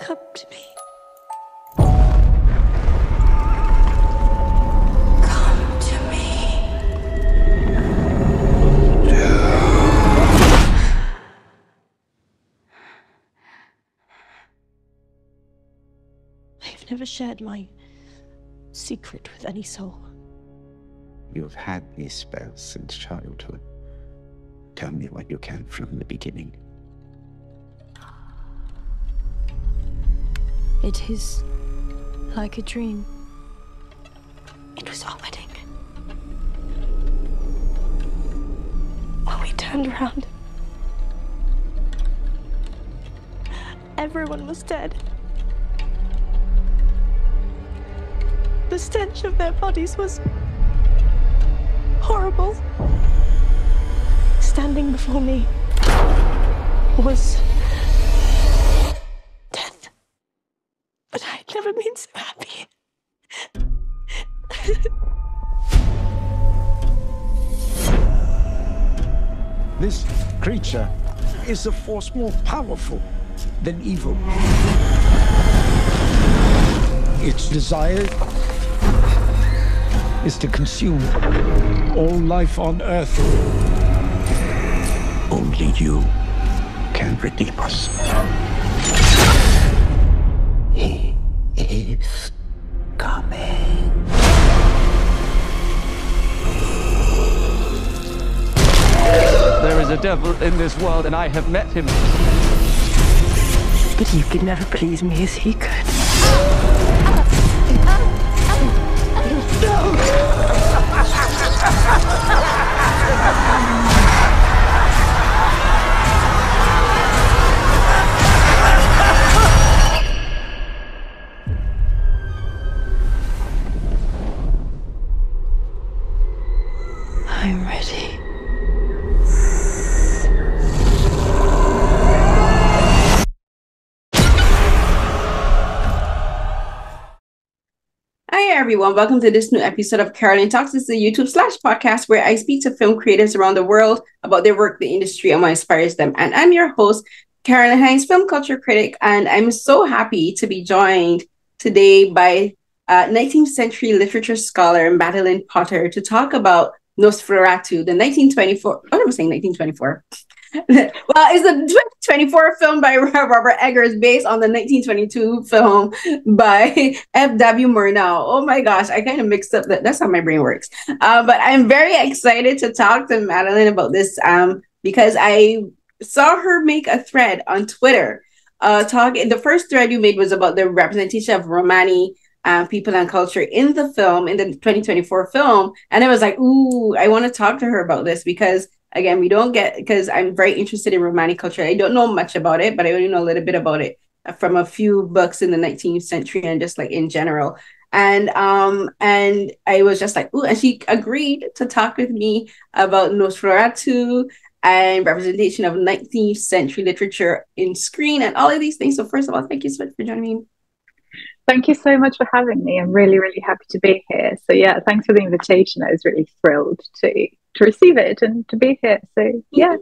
come to me. Come to me. I've never shared my secret with any soul. You've had these spells since childhood. Tell me what you can from the beginning. It is like a dream. It was our wedding. When we turned around, everyone was dead. The stench of their bodies was horrible. Standing before me was death. But I'd never been so happy. This creature is a force more powerful than evil. Its desire is to consume all life on Earth. Only you can redeem us. He is coming. There is a devil in this world, and I have met him. But you could never please me as he could. I'm ready. Hi everyone, welcome to this new episode of Carolyn Talks. This is a YouTube/podcast where I speak to film creators around the world about their work, the industry, and what inspires them. And I'm your host, Carolyn Hines, film culture critic, and I'm so happy to be joined today by 19th century literature scholar Madeline Potter to talk about Nosferatu, the 1924, what am I saying, 1924? Well, it's a 2024 film by Robert Eggers based on the 1922 film by F.W. Murnau. Oh my gosh, I kind of mixed up that. That's how my brain works. But I'm very excited to talk to Madeline about this because I saw her make a thread on Twitter. The first thread you made was about the representation of Romani people and culture in the film, in the 2024 film. And I was like, ooh, I want to talk to her about this because again, because I'm very interested in Romani culture. I don't know much about it, but I only know a little bit about it from a few books in the 19th century and just like in general. And I was just like, ooh, and she agreed to talk with me about Nosferatu and representation of 19th century literature in screen and all of these things. So first of all, thank you so much for joining me. Thank you so much for having me. I'm really, really happy to be here. So yeah, thanks for the invitation. I was really thrilled to receive it and to be here. So yeah.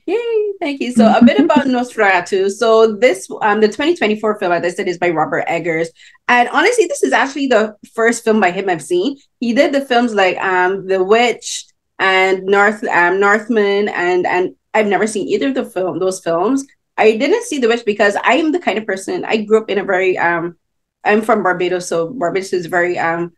Yay, thank you. So a bit about Nosferatu. So this, the 2024 film, as I said, is by Robert Eggers. And honestly, this is actually the first film by him I've seen. He did the films like The Witch and Northman, and I've never seen either of those films. I didn't see The Witch because I am the kind of person, I grew up in a very, I'm from Barbados, so Barbados is very, not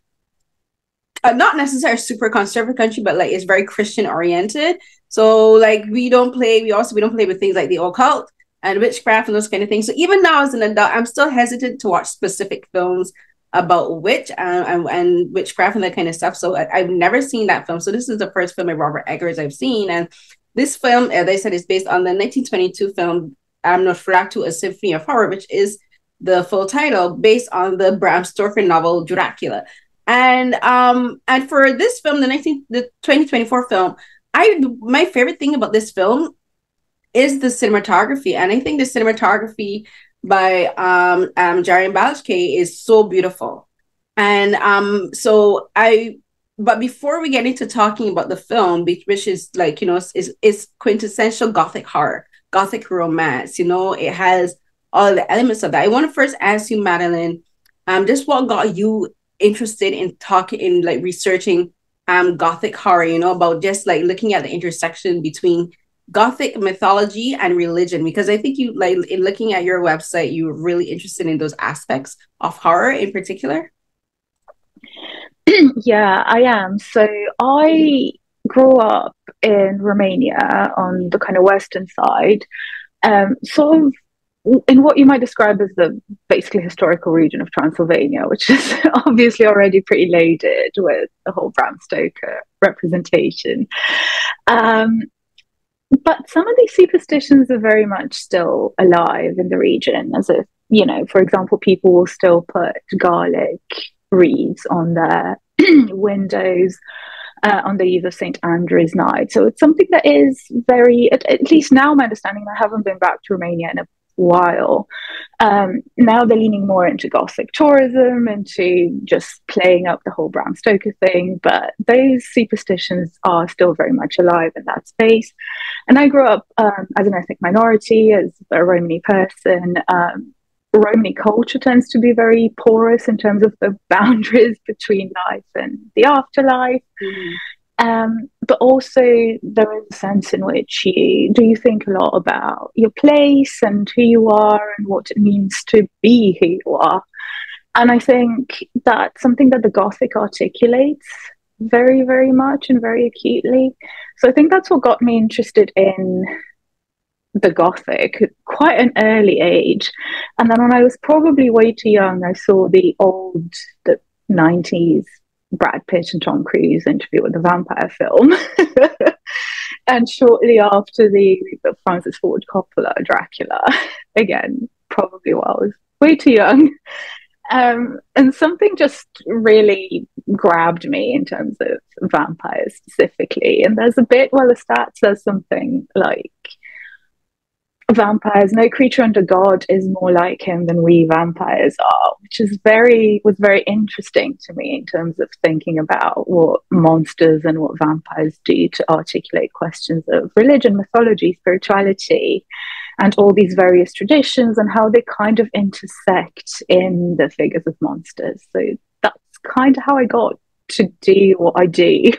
necessarily a super conservative country, but like it's very Christian oriented. So like we don't play with things like the occult and witchcraft and those kind of things. So even now as an adult, I'm still hesitant to watch specific films about witch and witchcraft and that kind of stuff. So I've never seen that film. So this is the first film by Robert Eggers I've seen. And this film, as I said, is based on the 1922 film Nosferatu, A Symphony of Horror, which is the full title, based on the Bram Stoker novel Dracula. And for this film, the 2024 film, my favorite thing about this film is the cinematography. And I think the cinematography by Jarian Balashke is so beautiful. And but before we get into talking about the film, which is like, is quintessential Gothic horror, Gothic romance, it has all the elements of that. I want to first ask you, Madeline, just what got you interested in like researching Gothic horror, you know, about just like looking at the intersection between Gothic mythology and religion, because I think you, like, in looking at your website, you were really interested in those aspects of horror in particular. Yeah, I am. So I grew up in Romania on the kind of western side, sort of in what you might describe as the basically historical region of Transylvania, which is obviously already pretty loaded with the whole Bram Stoker representation. But some of these superstitions are very much still alive in the region, as if, you know, for example, people will still put garlic wreaths on their windows on the eve of St. Andrew's night. So it's something that is very, at least now my understanding, I haven't been back to Romania in a while. Now they're leaning more into Gothic tourism, into just playing up the whole Bram Stoker thing, but those superstitions are still very much alive in that space. And I grew up as an ethnic minority, as a Romani person. Romani culture tends to be very porous in terms of the boundaries between life and the afterlife. But also there is a sense in which you think a lot about your place and who you are and what it means to be who you are. And I think that's something that the Gothic articulates very, very much and very acutely. So I think that's what got me interested in the Gothic at quite an early age. And then when I was probably way too young, I saw the 90s Brad Pitt and Tom Cruise interview with the vampire film. And shortly after the Francis Ford Coppola Dracula, again, probably while I was way too young. And something just really grabbed me in terms of vampires specifically. And there's a bit where the stat says something like, vampires, no creature under God is more like him than we vampires are, which was very interesting to me in terms of thinking about what monsters and what vampires do to articulate questions of religion, mythology, spirituality, and all these various traditions and how they kind of intersect in the figures of monsters. So that's kind of how I got to do what I do.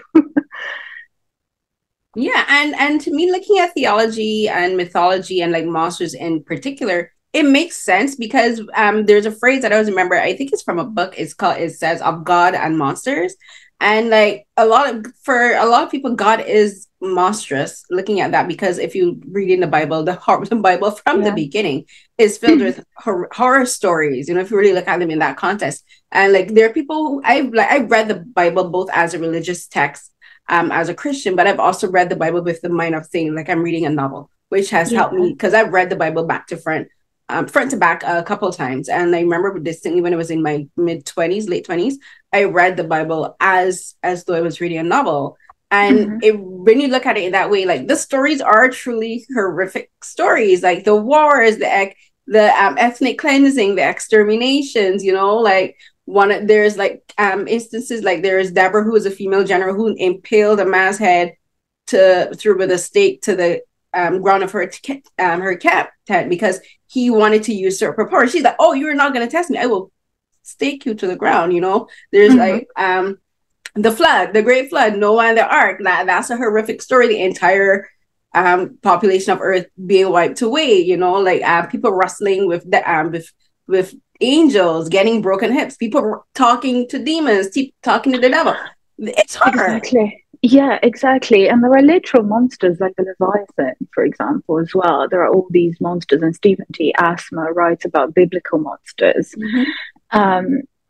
Yeah, and to me, looking at theology and mythology and like monsters in particular, it makes sense because there's a phrase that I always remember. I think it's from a book. It says of God and monsters, and like for a lot of people, God is monstrous. Looking at that, because if you read in the Bible, the Bible from the beginning is filled with horror stories. You know, if you really look at them in that context, and like there are people who I've read the Bible both as a religious text. As a Christian, but I've also read the Bible with the mind of saying, like, I'm reading a novel, which has helped me because I've read the Bible back to front to back a couple of times. And I remember distinctly when I was in my late 20s, I read the Bible as though I was reading a novel. And when you look at it in that way, like the stories are truly horrific stories, like the wars, the ethnic cleansing, the exterminations, you know, like there's like instances like there is Deborah, who is a female general who impaled a man's head through with a stake to the ground of her tent because he wanted to usurp her power. She's like, oh, you're not going to test me, I will stake you to the ground. You know, there's like the flood, the great flood, Noah and the ark. That's a horrific story. The entire population of earth being wiped away, you know, like people wrestling with angels, getting broken hips, people talking to demons, talking to the devil. It's horror. Exactly. Yeah, exactly. And there are literal monsters like the Leviathan, for example, as well. There are all these monsters, and Stephen T. Asma writes about biblical monsters.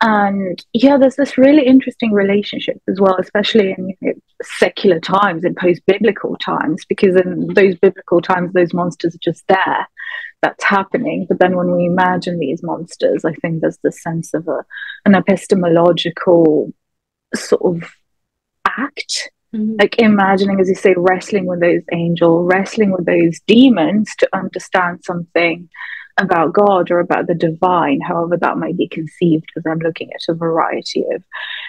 And yeah, there's this really interesting relationship as well, especially in secular times, in post-biblical times, because in those biblical times, those monsters are just there. That's happening. But then when we imagine these monsters, I think there's this sense of an epistemological sort of act, like imagining, as you say, wrestling with those angels, wrestling with those demons to understand something about God or about the divine, however that might be conceived, because I'm looking at a variety of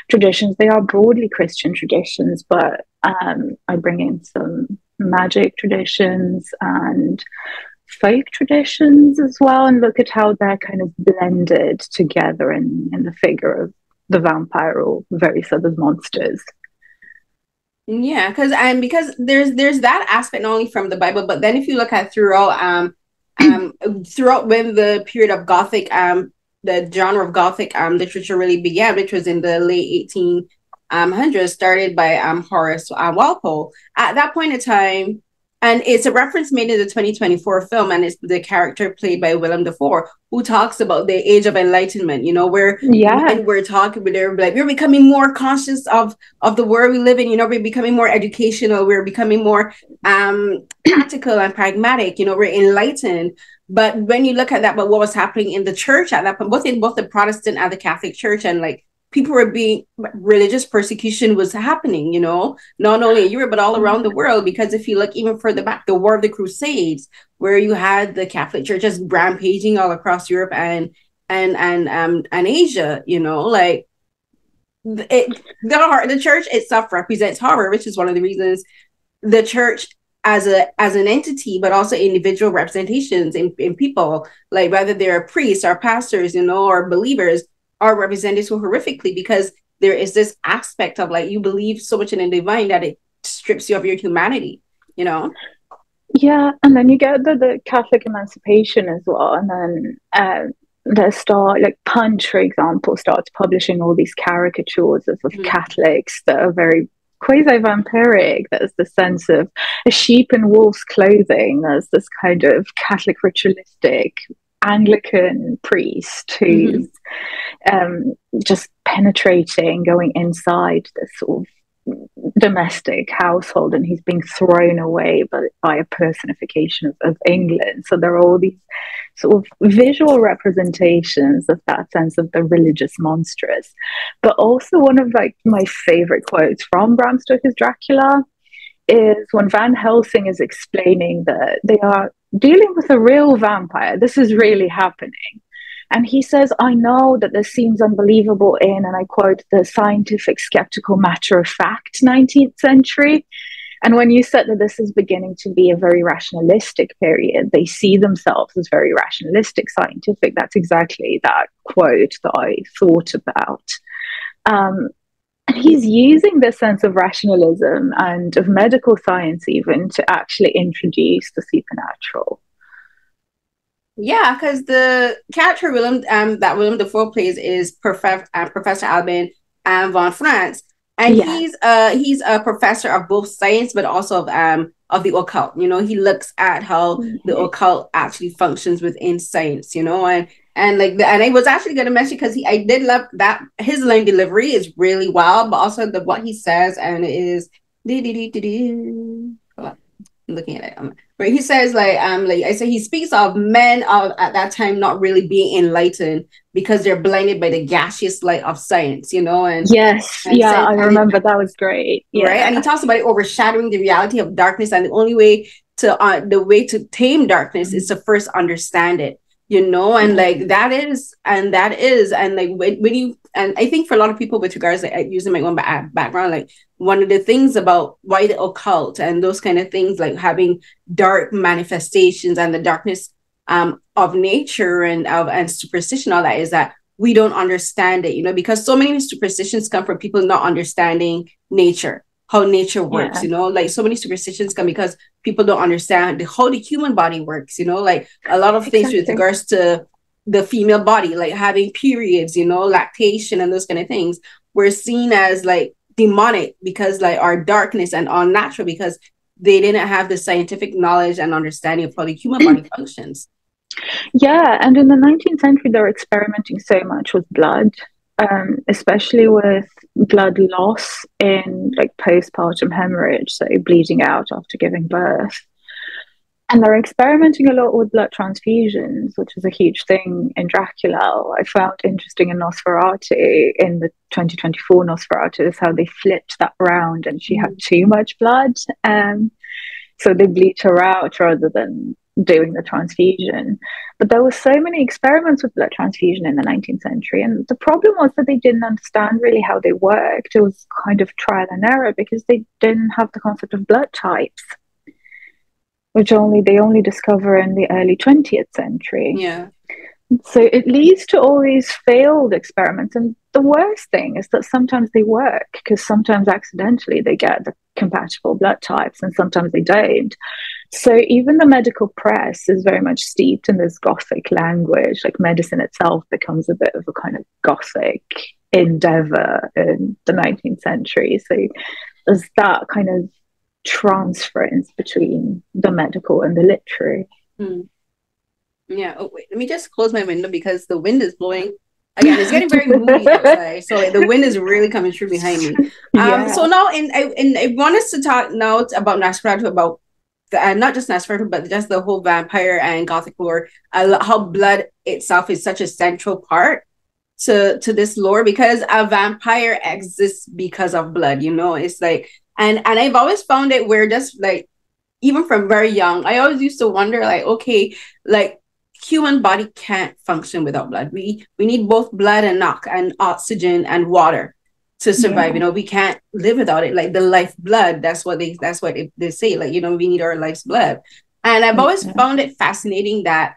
traditions. They are broadly Christian traditions, but I bring in some magic traditions and folk traditions as well, and look at how they're kind of blended together in the figure of the vampire or various other monsters. Yeah, because there's that aspect not only from the Bible, but then if you look at throughout when the period of Gothic the genre of Gothic literature really began, which was in the late 1800s, started by Horace Walpole. At that point in time, and it's a reference made in the 2024 film, and it's the character played by Willem Dafoe, who talks about the age of enlightenment, where when we're talking, they're like, we're becoming more conscious of the world we live in, we're becoming more educational, we're becoming more practical and pragmatic, we're enlightened. But when you look at that, but what was happening in the church at that point, both the Protestant and the Catholic Church, and like people were being, religious persecution was happening, not only in Europe, but all around the world. Because if you look even further back, the War of the Crusades, where you had the Catholic Church just rampaging all across Europe and Asia, like the church itself represents horror, which is one of the reasons the church as an entity, but also individual representations in people, like whether they're priests or pastors, or believers, are represented so horrifically, because there is this aspect of like, you believe so much in the divine that it strips you of your humanity, Yeah, and then you get the Catholic emancipation as well, and then like Punch, for example, starts publishing all these caricatures of Catholics that are very quasi-vampiric. There's the sense of a sheep in wolf's clothing. There's this kind of Catholic ritualistic Anglican priest who's just penetrating, going inside this sort of domestic household, and he's being thrown away by a personification of England. So there are all these sort of visual representations of that sense of the religious monstrous. But also one of like my favorite quotes from Bram Stoker's Dracula is when Van Helsing is explaining that they are dealing with a real vampire. This is really happening. And he says, I know that this seems unbelievable in, and I quote, the scientific, skeptical, matter-of-fact 19th century. And when you said that this is beginning to be a very rationalistic period, they see themselves as very rationalistic, scientific. That's exactly that quote that I thought about. And he's using this sense of rationalism and of medical science even to actually introduce the supernatural. Yeah, because the character that Willem Dafoe plays is Professor Albin von Franz, and he's a professor of both science but also of the occult. He looks at how the occult actually functions within science. And I was actually going to mention, because I did love that his line delivery is really wild, but also what he says, and it is looking at it, where he says like I say, he speaks of men at that time not really being enlightened because they're blinded by the gaseous light of science, and I remember that was great, right. And he talks about it overshadowing the reality of darkness, and the only way to tame darkness is to first understand it, and like that is and like when you, and I think for a lot of people with regards to using my own background, like one of the things about why the occult and those kind of things, like having dark manifestations and the darkness of nature and superstition, all that, is that we don't understand it, because so many superstitions come from people not understanding nature, how nature works, like so many superstitions come because people don't understand how the human body works, like a lot of things with regards to the female body, like having periods, lactation and those kind of things, were seen as like demonic because like our darkness, and unnatural because they didn't have the scientific knowledge and understanding of how the human body functions. Yeah, and in the 19th century, they were experimenting so much with blood, especially with blood loss in like postpartum hemorrhage, so bleeding out after giving birth. And they're experimenting a lot with blood transfusions, which is a huge thing in Dracula. I found interesting in Nosferatu, in the 2024 Nosferatu, is how they flipped that around and she had too much blood. So they bleed her out rather than doing the transfusion. But there were so many experiments with blood transfusion in the 19th century. And the problem was that they didn't understand really how they worked. It was kind of trial and error because they didn't have the concept of blood types. which they only discover in the early 20th century. Yeah. So it leads to all these failed experiments. And the worst thing is that sometimes they work, because sometimes accidentally they get the compatible blood types and sometimes they don't. So even the medical press is very much steeped in this Gothic language. Like medicine itself becomes a bit of a kind of Gothic endeavor in the 19th century. So there's that kind of transference between the medical and the literary. Yeah. Oh, wait. Let me just close my window because the wind is blowing. Again, it's getting very moody outside, so the wind is really coming through behind me. So now, I want us to talk now about Nosferatu, about not just Nosferatu, but just the whole vampire and Gothic lore. How blood itself is such a central part to this lore, because a vampire exists because of blood. You know, it's like, and I've always found it where just like, even from very young, I always used to wonder, like, okay, like, human body can't function without blood. We need both blood and oxygen and water to survive. Yeah. You know, we can't live without it. Like the life blood, that's what they say. Like, you know, we need our life's blood. And I've always found it fascinating that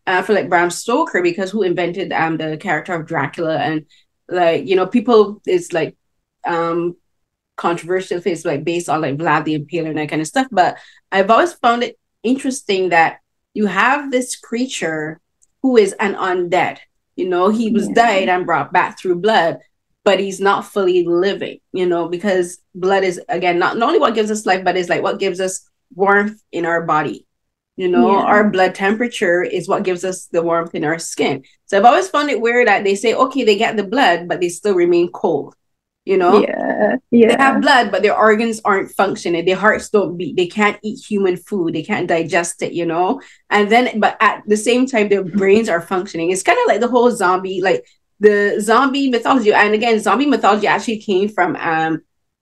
for like Bram Stoker, because who invented the character of Dracula, and like, you know, people is like controversial if it's like based on like Vlad the Impaler and that kind of stuff. But I've always found it interesting that you have this creature who is an undead. You know, he was died and brought back through blood, but he's not fully living, you know, because blood is, again, not only what gives us life, but it's like what gives us warmth in our body. You know, our blood temperature is what gives us the warmth in our skin. So I've always found it weird that they say, okay, they get the blood, but they still remain cold. You know, they have blood, but their organs aren't functioning. Their hearts don't beat. They can't eat human food. They can't digest it, you know. And then, but at the same time, their brains are functioning. It's kind of like the whole zombie, like the zombie mythology. And again, zombie mythology actually came from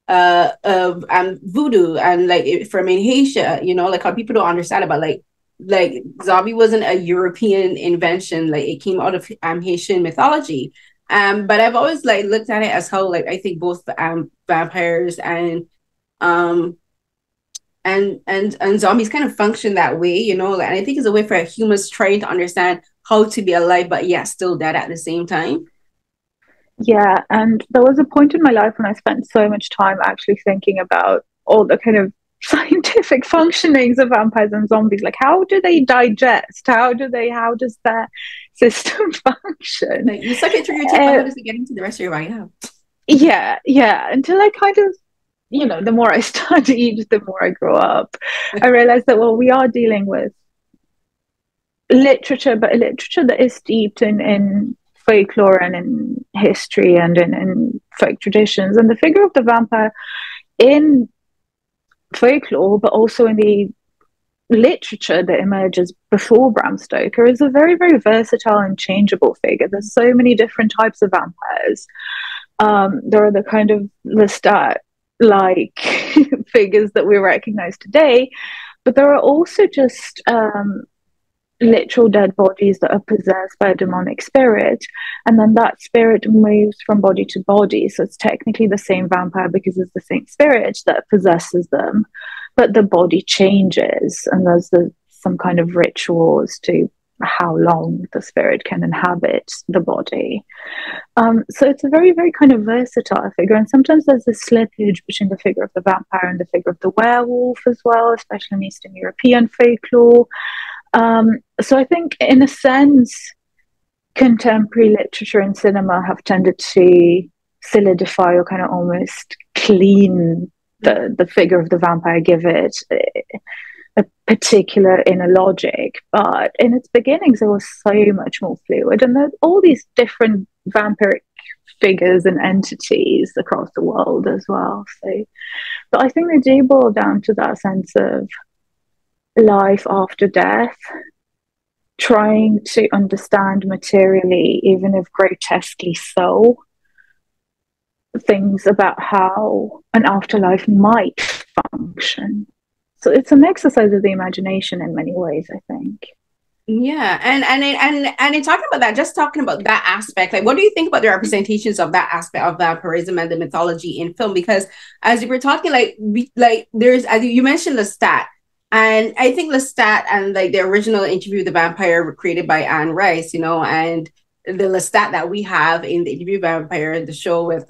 voodoo, and like from in Haiti, you know, like how people don't understand about like zombie wasn't a European invention. Like it came out of Haitian mythology. But I've always like looked at it as how, like, I think both vampires and zombies kind of function that way, you know, like, and I think it's a way for humans trying to understand how to be alive but yet still dead at the same time. Yeah, and there was a point in my life when I spent so much time actually thinking about all the kind of scientific functionings of vampires and zombies. Like, how do they digest? How does their system function? Like, you suck it through your teeth, how does it get into the rest of your body? Yeah. Until I kind of, you know, the more I studied, the more I grew up, I realized that, well, we are dealing with literature, but a literature that is steeped in folklore and in history and in folk traditions. And the figure of the vampire in folklore, but also in the literature that emerges before Bram Stoker, is a very, very versatile and changeable figure. There's so many different types of vampires. There are the kind of Lestat-like figures that we recognize today, but there are also just literal dead bodies that are possessed by a demonic spirit, and then that spirit moves from body to body. So it's technically the same vampire because it's the same spirit that possesses them, but the body changes, and there's some kind of rituals to how long the spirit can inhabit the body. So it's a very, very kind of versatile figure, and sometimes there's a slippage between the figure of the vampire and the figure of the werewolf as well, especially in Eastern European folklore. So I think, in a sense, contemporary literature and cinema have tended to solidify or kind of almost clean the figure of the vampire, give it a particular inner logic. But in its beginnings, it was so much more fluid, and there's all these different vampiric figures and entities across the world as well. So, but I think they do boil down to that sense of life after death, trying to understand materially, even if grotesquely so, things about how an afterlife might function. So it's an exercise of the imagination in many ways, I think. Yeah, and in talking about that, just talking about that aspect, like, what do you think about the representations of that aspect of vampirism and the mythology in film? Because as you were talking, there's, as you mentioned, Lestat. And I think Lestat and like the original Interview with the Vampire were created by Anne Rice, you know, and the Lestat that we have in the Interview with the Vampire, the show with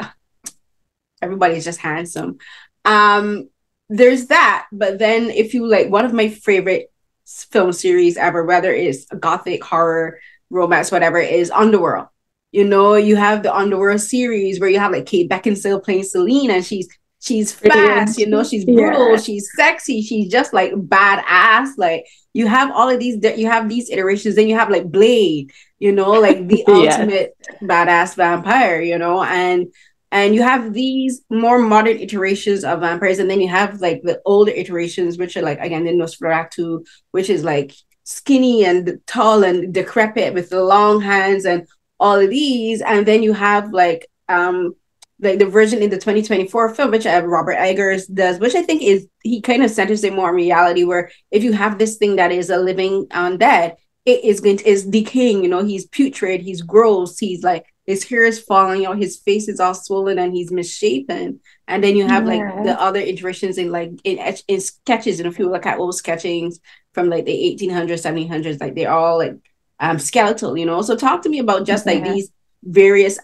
everybody's just handsome. There's that, but then if you like, one of my favorite film series ever, whether it's gothic, horror, romance, whatever, is Underworld. You know, you have the Underworld series where you have like Kate Beckinsale playing Selene, and she's fast, you know, she's brutal, she's sexy, she's just like badass. Like you have all of these, you have these iterations. Then you have like Blade, you know, like the ultimate badass vampire, you know, and you have these more modern iterations of vampires, and then you have like the older iterations, which are like, again, the Nosferatu, which is like skinny and tall and decrepit with the long hands and all of these. And then you have like the version in the 2024 film, which Robert Eggers does, which I think is, he kind of centers it more on reality, where if you have this thing that is a living undead, it is decaying, you know, he's putrid, he's gross, he's like, his hair is falling out, his face is all swollen, and he's misshapen. And then you have like the other iterations in like in sketches, and if you look at old sketchings from like the 1800s, 1700s, like they're all like skeletal, you know. So talk to me about just like these various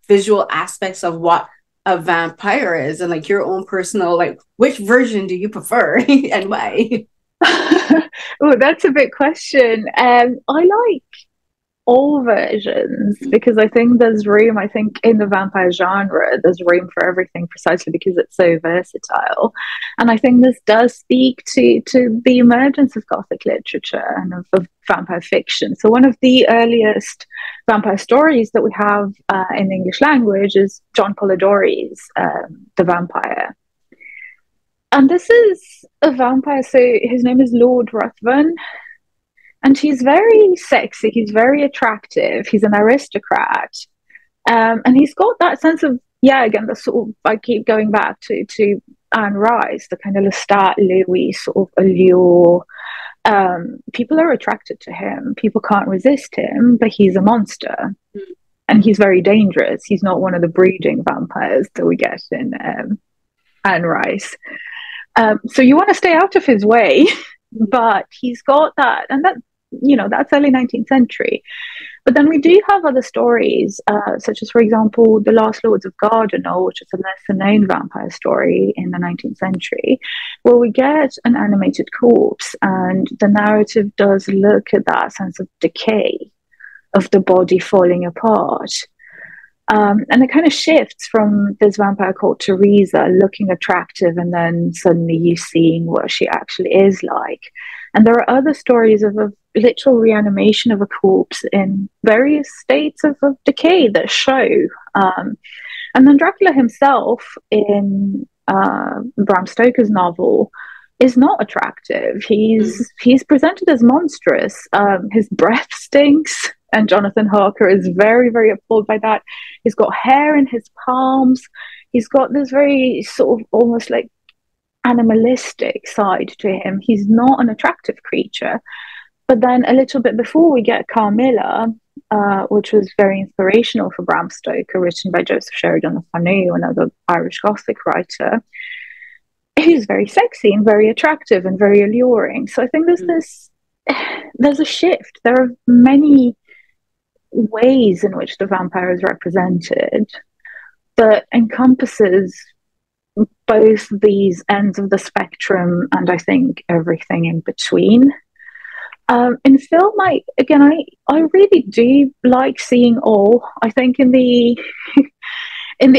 visual aspects of what a vampire is, and like your own personal, like, which version do you prefer and why? Oh, that's a big question. I like all versions because I think there's room. I think in the vampire genre, there's room for everything precisely because it's so versatile. And I think this does speak to the emergence of Gothic literature and of vampire fiction. So one of the earliest vampire stories that we have in the English language is John Polidori's The Vampire. And this is a vampire, so his name is Lord Ruthven. And he's very sexy, he's very attractive, he's an aristocrat. And he's got that sense of, again, the sort of, I keep going back to Anne Rice, the kind of Lestat, Louis sort of allure. People are attracted to him, people can't resist him, but he's a monster. And he's very dangerous. He's not one of the brooding vampires that we get in Anne Rice. So you want to stay out of his way, but he's got that, and that, you know, that's early 19th century. But then we do have other stories, such as, for example, The Last Lords of Gardenal, which is a lesser known vampire story in the 19th century, where we get an animated corpse, and the narrative does look at that sense of decay, of the body falling apart. And it kind of shifts from this vampire called Teresa looking attractive, and then suddenly you seeing what she actually is like. And there are other stories of a literal reanimation of a corpse in various states of decay that show. And then Dracula himself in Bram Stoker's novel is not attractive. He's presented as monstrous. His breath stinks. And Jonathan Harker is very, very appalled by that. He's got hair in his palms. He's got this very sort of almost like animalistic side to him. He's not an attractive creature. But then a little bit before we get Carmilla, which was very inspirational for Bram Stoker, written by Joseph Sheridan Le Fanu, another Irish Gothic writer. He's very sexy and very attractive and very alluring. So I think there's a shift. There are many ways in which the vampire is represented that encompasses both these ends of the spectrum, and I think everything in between. In film, I really do like seeing all. I think in the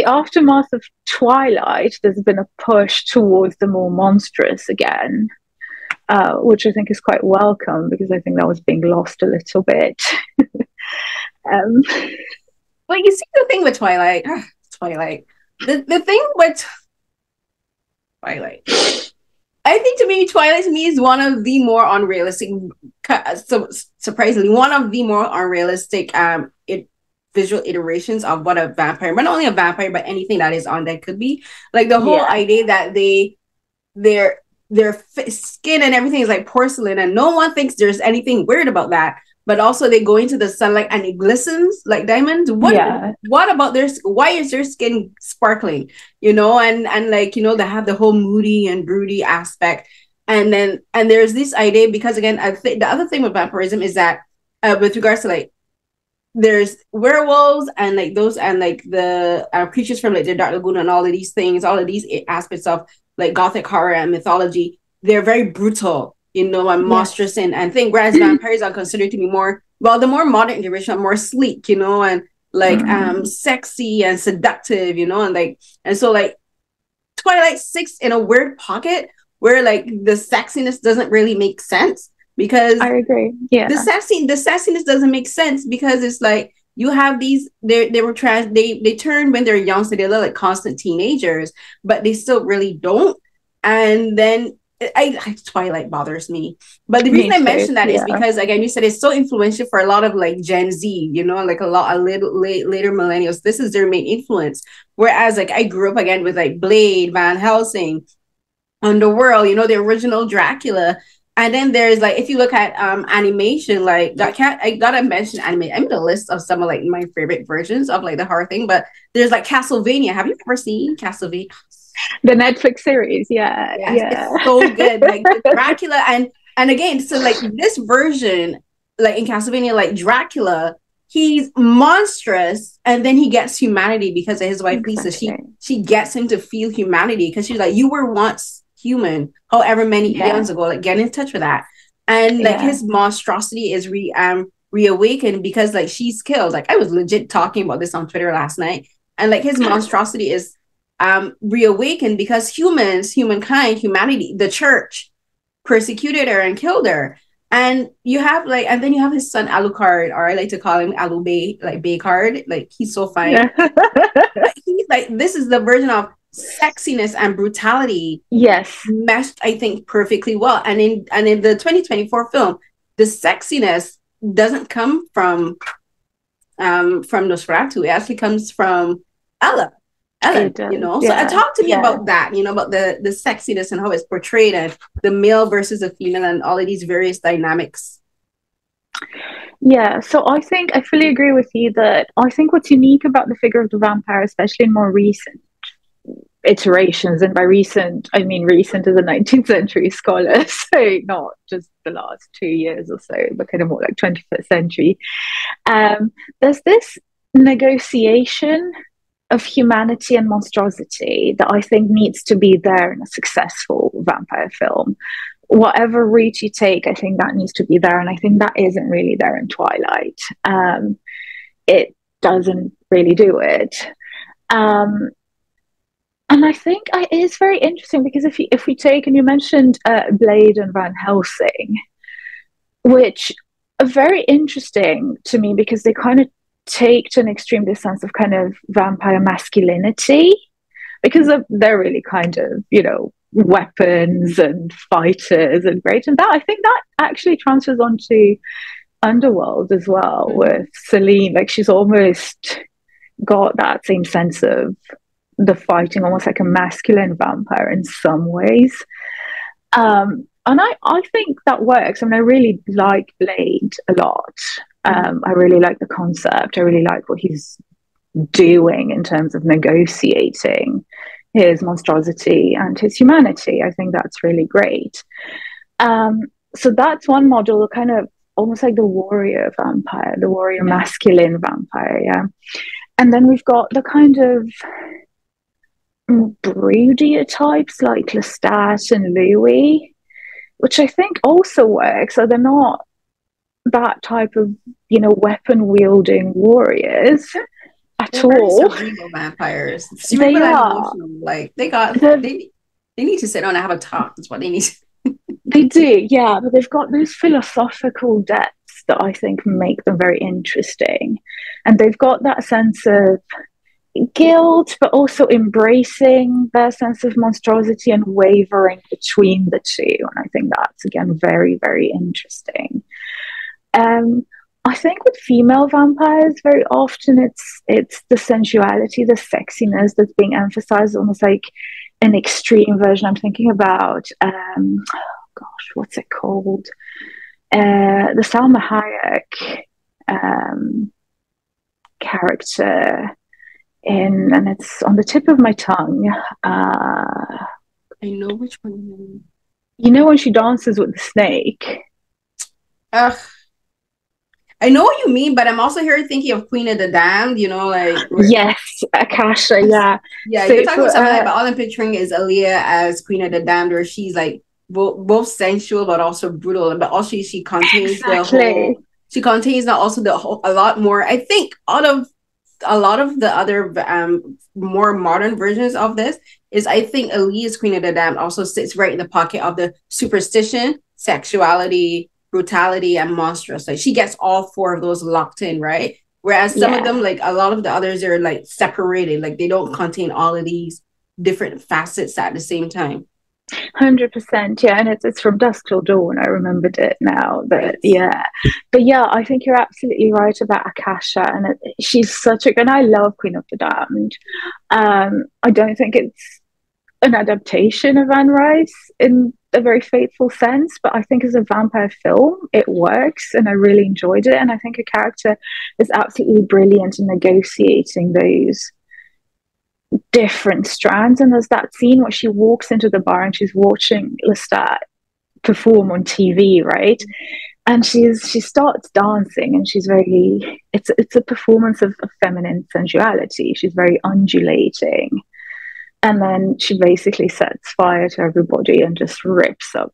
aftermath of Twilight, there's been a push towards the more monstrous again, which I think is quite welcome because I think that was being lost a little bit. Well, you see, the thing with Twilight, the thing with Twilight, I think, to me, Twilight to me is one of the more unrealistic, surprisingly, one of the more unrealistic visual iterations of what a vampire, but not only a vampire, but anything that is undead could be. Like the whole idea that their skin and everything is like porcelain, and no one thinks there's anything weird about that. But also they go into the sunlight and it glistens like diamonds. What about why is their skin sparkling? You know, and like, you know, they have the whole moody and broody aspect. And there's this idea, because again, I think the other thing with vampirism is that with regards to like, there's werewolves and like those, and like the creatures from like the Dark Lagoon and all of these things, all of these aspects of like Gothic horror and mythology, they're very brutal, you know, and monstrous and thing. Whereas vampires are considered to be more, well, the more modern generation are more sleek, you know, and like sexy and seductive, you know, and so like Twilight sits in a weird pocket where like the sexiness doesn't really make sense, because I agree. Yeah. The sassiness doesn't make sense, because it's like you have these, they turn when they're young, so they look like constant teenagers, but they still really don't. And then Twilight bothers me. But the reason I mention that is because, again, you said it's so influential for a lot of like Gen Z, you know, like a lot of later millennials. This is their main influence. Whereas like I grew up again with like Blade, Van Helsing, Underworld, you know, the original Dracula. And then there's like, if you look at animation, like I gotta mention anime. I made a list of some of like my favorite versions of like the horror thing, but there's like Castlevania. Have you ever seen Castlevania? The Netflix series, yeah. It's so good. Like Dracula and again, so like this version, like in Castlevania, like Dracula, he's monstrous, and then he gets humanity because of his wife Lisa. She gets him to feel humanity, because she's like, you were once human, however many eons ago. Like, get in touch with that. And like his monstrosity is reawakened because like she's killed. Like I was legit talking about this on Twitter last night, and like his monstrosity is reawakened because humankind, humanity, the church persecuted her and killed her. And you have like, and then you have his son Alucard, or I like to call him Alubay, like Baycard. Like he's so fine. He's like, this is the version of sexiness and brutality meshed, I think, perfectly well. And in the 2024 film, the sexiness doesn't come from Nosferatu. It actually comes from Ellen, you know. So talk to me about that, you know, about the sexiness and how it's portrayed, and the male versus the female, and all of these various dynamics. Yeah, so I think I fully agree with you that I think what's unique about the figure of the vampire, especially in more recent iterations, and by recent I mean recent as a 19th century scholar, so not just the last 2 years or so, but kind of more like 21st century, there's this negotiation of humanity and monstrosity that I think needs to be there in a successful vampire film. Whatever route you take, I think that needs to be there, and I think that isn't really there in Twilight. It doesn't really do it. And I think it is very interesting, because if we take, and you mentioned Blade and Van Helsing, which are very interesting to me because they kind of take to an extreme this sense of kind of vampire masculinity, because they're really kind of, you know, weapons and fighters and great. And that, I think that actually transfers onto Underworld as well, with Celine. Like she's almost got that same sense of the fighting, almost like a masculine vampire in some ways. And I think that works. I mean, I really like Blade a lot. I really like the concept. I really like what he's doing in terms of negotiating his monstrosity and his humanity. I think that's really great. So that's one model, kind of almost like the warrior vampire, the warrior masculine vampire, yeah. And then we've got the kind of broodier types like Lestat and Louis, which I think also works. So they're not that type of, you know, weapon wielding warriors at all. Cerebral vampires. They are. Like they need to sit down and have a talk. That's what they need. They do, yeah, but they've got those philosophical depths that I think make them very interesting, and they've got that sense of guilt, but also embracing their sense of monstrosity and wavering between the two. And I think that's, again, very, very interesting. I think with female vampires, very often it's the sensuality, the sexiness that's being emphasized, almost like an extreme version. I'm thinking about, what's it called? The Salma Hayek character and it's on the tip of my tongue. I know which one. You know when she dances with the snake? Ugh. I know what you mean, but I'm also here thinking of Queen of the Damned, like... Yes, Akasha, yeah. Yeah, So you're talking about something like, but all I'm picturing is Aaliyah as Queen of the Damned, where she's like both sensual but also brutal, but also she contains she contains not also a lot more. I think out of a lot of the other more modern versions of this is, I think Aaliyah's Queen of the Damned also sits right in the pocket of the superstition, sexuality, brutality, and monstrous. Like she gets all four of those locked in, right? Whereas some of them, like a lot of the others, are like separated, like they don't contain all of these different facets at the same time. 100%, yeah, and it's from Dusk Till Dawn. I remembered it now. But Right. yeah, but yeah, I think you're absolutely right about Akasha, and she's such a. And I love Queen of the Damned. I don't think it's an adaptation of Anne Rice in a very faithful sense, but I think as a vampire film, it works, and I really enjoyed it. And I think her character is absolutely brilliant in negotiating those different strands. And there's that scene where she walks into the bar and she's watching Lestat perform on TV, right? And she starts dancing, and she's very, it's a performance of feminine sensuality. She's very undulating, and then she basically sets fire to everybody and just rips out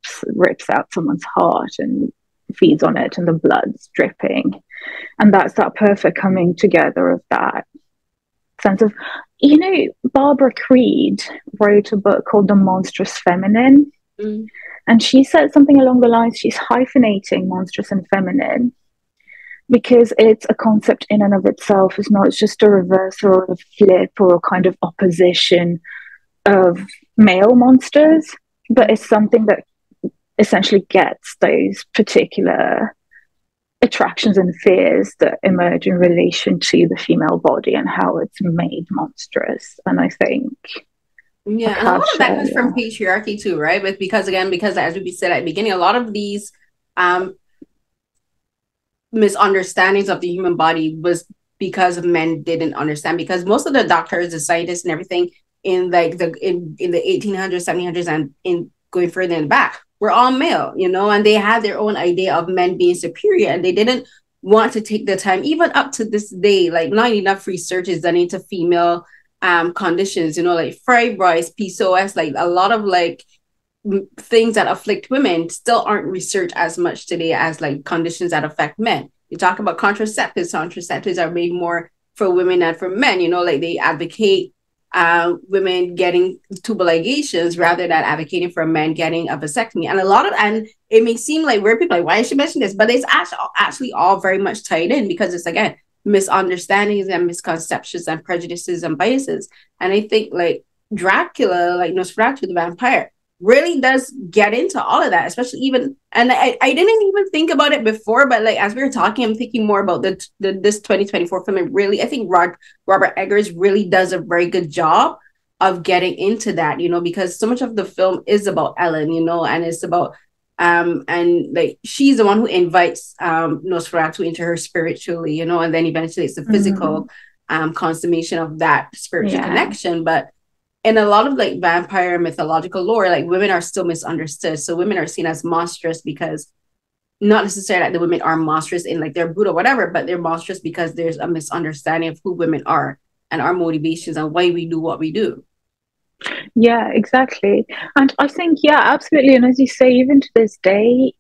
someone's heart and feeds on it, and the blood's dripping. And that's that perfect coming together of that sense of, Barbara Creed wrote a book called The Monstrous Feminine. And she said something along the lines, she's hyphenating monstrous and feminine because it's a concept in and of itself. It's not just a reversal or a flip or a kind of opposition of male monsters, but it's something that essentially gets those particular attractions and fears that emerge in relation to the female body and how it's made monstrous. And I think and a lot of that comes from patriarchy too, right? But because as we said at the beginning, a lot of these misunderstandings of the human body was because men didn't understand, because most of the doctors, the scientists and everything in like in the 1800s, 1700s, and in going further in back, were all male, and they had their own idea of men being superior, and they didn't want to take the time, even up to this day, like not enough research is done into female conditions, like fibroids, PCOS, like a lot of like things that afflict women still aren't researched as much today as like conditions that affect men. You talk about contraceptives are made more for women than for men, like they advocate women getting tubal ligations rather than advocating for men getting a vasectomy. And it may seem like weird, people like, why is she mentioning this? But it's actually all very much tied in, because it's, again, misunderstandings and misconceptions and prejudices and biases. And I think like Dracula, like Nosferatu the vampire, really does get into all of that, especially even, and I didn't even think about it before, but like as we were talking, I'm thinking more about this 2024 film. And really, I think Robert Eggers really does a very good job of getting into that, because so much of the film is about Ellen, and it's about and like she's the one who invites Nosferatu into her spiritually, and then eventually it's the physical consummation of that spiritual connection. But in a lot of like vampire mythological lore, like women are still misunderstood. So women are seen as monstrous because, not necessarily that the women are monstrous in like they're brutal, whatever, but they're monstrous because there's a misunderstanding of who women are and our motivations and why we do what we do. Yeah, exactly. And I think, yeah, absolutely. And as you say, even to this day,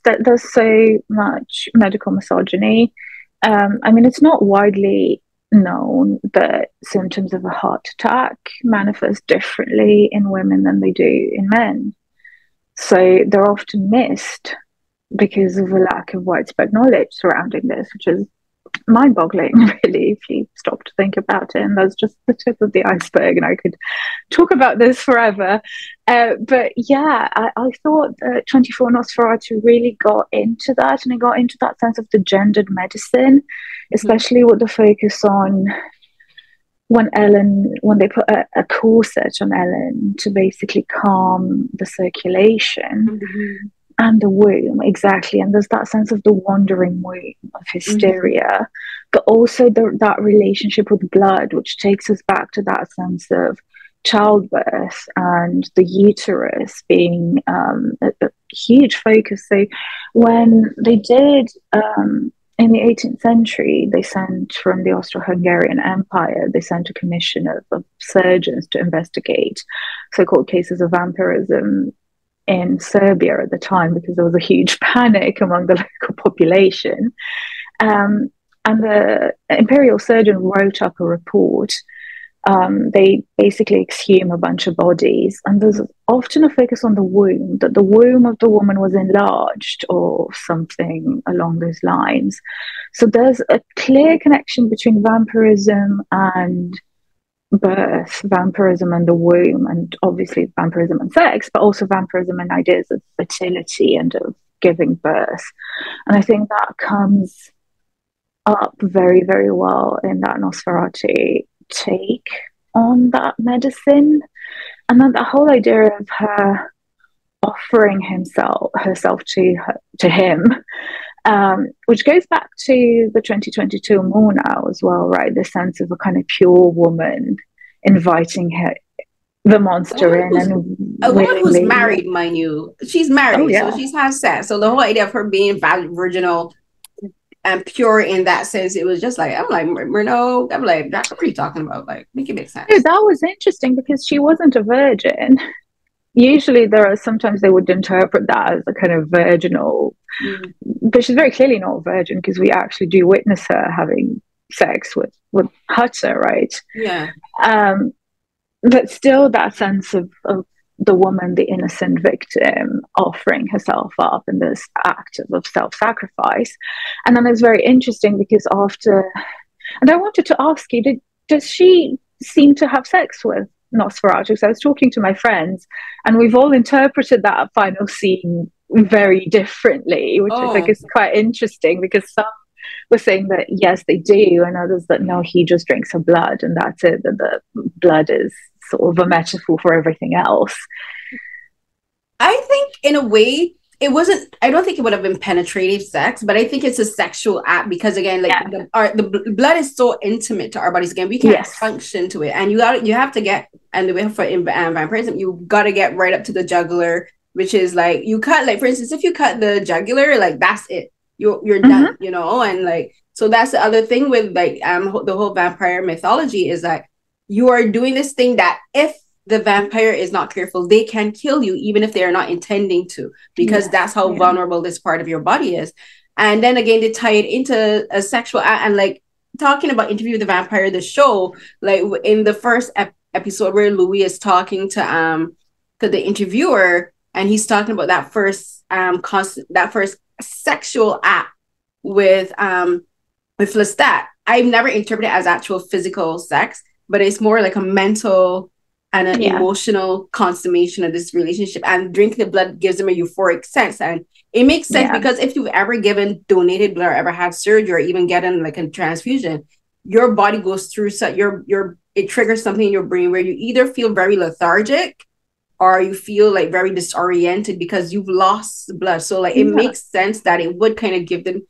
there's so much medical misogyny. I mean, it's not widely known that symptoms of a heart attack manifest differently in women than they do in men. So they're often missed because of a lack of widespread knowledge surrounding this, which is mind-boggling, really, if you stop to think about it. And that's just the tip of the iceberg, and I could talk about this forever. But yeah, I thought that 24 Nosferatu really got into that, and it got into that sense of the gendered medicine, especially with the focus on when they put a corset on Ellen to basically calm the circulation. And the womb, exactly. And there's that sense of the wandering womb of hysteria, but also that relationship with blood, which takes us back to that sense of childbirth and the uterus being a huge focus. So when they did in the 18th century, they sent from the Austro-Hungarian Empire, they sent a commission of surgeons to investigate so-called cases of vampirism in Serbia at the time, because there was a huge panic among the local population. And the imperial surgeon wrote up a report. They basically exhume a bunch of bodies, and there's often a focus on the womb, that the womb of the woman was enlarged or something along those lines. So there's a clear connection between vampirism and birth, vampirism and the womb, and obviously vampirism and sex, but also vampirism and ideas of fertility and of giving birth. And I think that comes up very, very well in that Nosferatu take on that medicine. And then the whole idea of her offering herself to him, which goes back to the 2022 Murnau as well, right? The sense of a kind of pure woman inviting the monster in, and a woman who's married, mind you, she's married, so she's had sex. So the whole idea of her being virginal and pure in that sense, it was just like, I'm like, Murnau, I'm like, what are you talking about? Like, make it make sense. Yeah, that was interesting because she wasn't a virgin. Usually sometimes they would interpret that as a kind of virginal, but she's very clearly not a virgin, because we actually do witness her having sex with Hutter, right? Yeah. But still that sense of the woman, the innocent victim, offering herself up in this act of self-sacrifice. And then it's very interesting because and I wanted to ask you, does she seem to have sex with Nosferatu? Because I was talking to my friends and we've all interpreted that final scene very differently, which I think is quite interesting, because some were saying that yes, they do, and others that no, he just drinks her blood and that's it, that the blood is sort of a metaphor for everything else. I think in a way it wasn't, I don't think it would have been penetrative sex, but I think it's a sexual act, because again, like the blood is so intimate to our bodies. Again, we can't function to it, and you have to get, and the way for vampirism, you got to get right up to the jugular, which is like, you cut, like for instance, if you cut the jugular, like that's it, you're done, you know. And like, so that's the other thing with like the whole vampire mythology, is that you are doing this thing that if the vampire is not careful, they can kill you even if they are not intending to, because that's how vulnerable this part of your body is. And then again, they tie it into a sexual act. And like talking about Interview with the Vampire, the show, like in the first episode where Louis is talking to the interviewer, and he's talking about that first sexual act with Lestat. I've never interpreted it as actual physical sex, but it's more like a mental and an emotional consummation of this relationship. And drinking the blood gives them a euphoric sense. And it makes sense because if you've ever donated blood or ever had surgery or even gotten like a transfusion, your body goes through it triggers something in your brain where you either feel very lethargic or you feel like very disoriented because you've lost blood. So like it makes sense that it would kind of give them,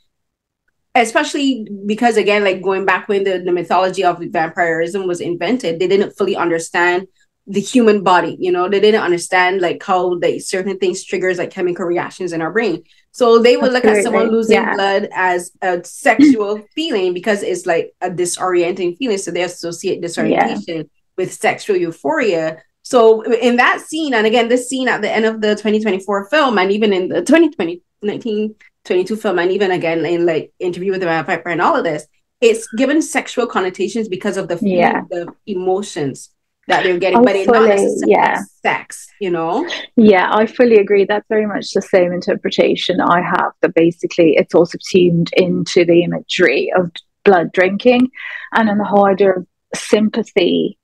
especially because again, like going back when the mythology of vampirism was invented, they didn't fully understand the human body, you know. They didn't understand like how certain things triggers like chemical reactions in our brain. So they would look at someone losing blood as a sexual feeling because it's like a disorienting feeling. So they associate disorientation with sexual euphoria. So in that scene, and again, this scene at the end of the 2024 film, and even in the 1922 film, and even again in like Interview with the Vampire and all of this, it's given sexual connotations because of the emotions that they're getting, but it's not necessarily sex, you know? Yeah, I fully agree. That's very much the same interpretation I have, that basically it's all subsumed into the imagery of blood drinking, and then the whole idea of sympathy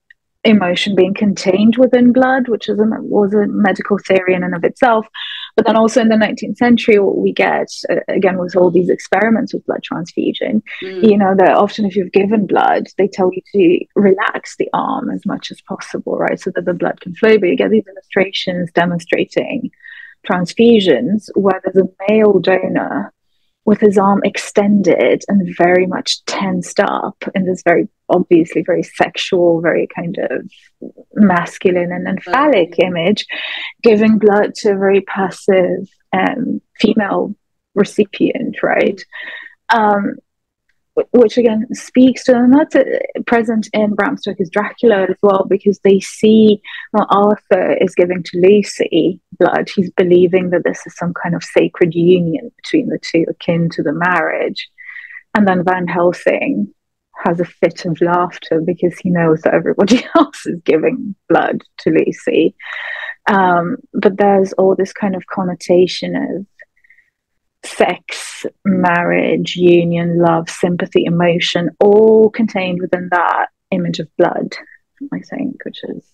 emotion being contained within blood, which was a medical theory in and of itself. But then also in the 19th century, what we get, again, with all these experiments with blood transfusion, you know, that often if you've given blood, they tell you to relax the arm as much as possible, right? So that the blood can flow. But you get these illustrations demonstrating transfusions where there's a male donor with his arm extended and very much tensed up in this very obviously very sexual, very kind of masculine and phallic image, giving blood to a very passive female recipient, right? Which again speaks to, and that's present in Bram Stoker's Dracula as well, because they see when Arthur is giving to Lucy blood, he's believing that this is some kind of sacred union between the two, akin to the marriage. And then Van Helsing has a fit of laughter because he knows that everybody else is giving blood to Lucy. But there's all this kind of connotation of sex, marriage, union, love, sympathy, emotion, all contained within that image of blood, I think, which is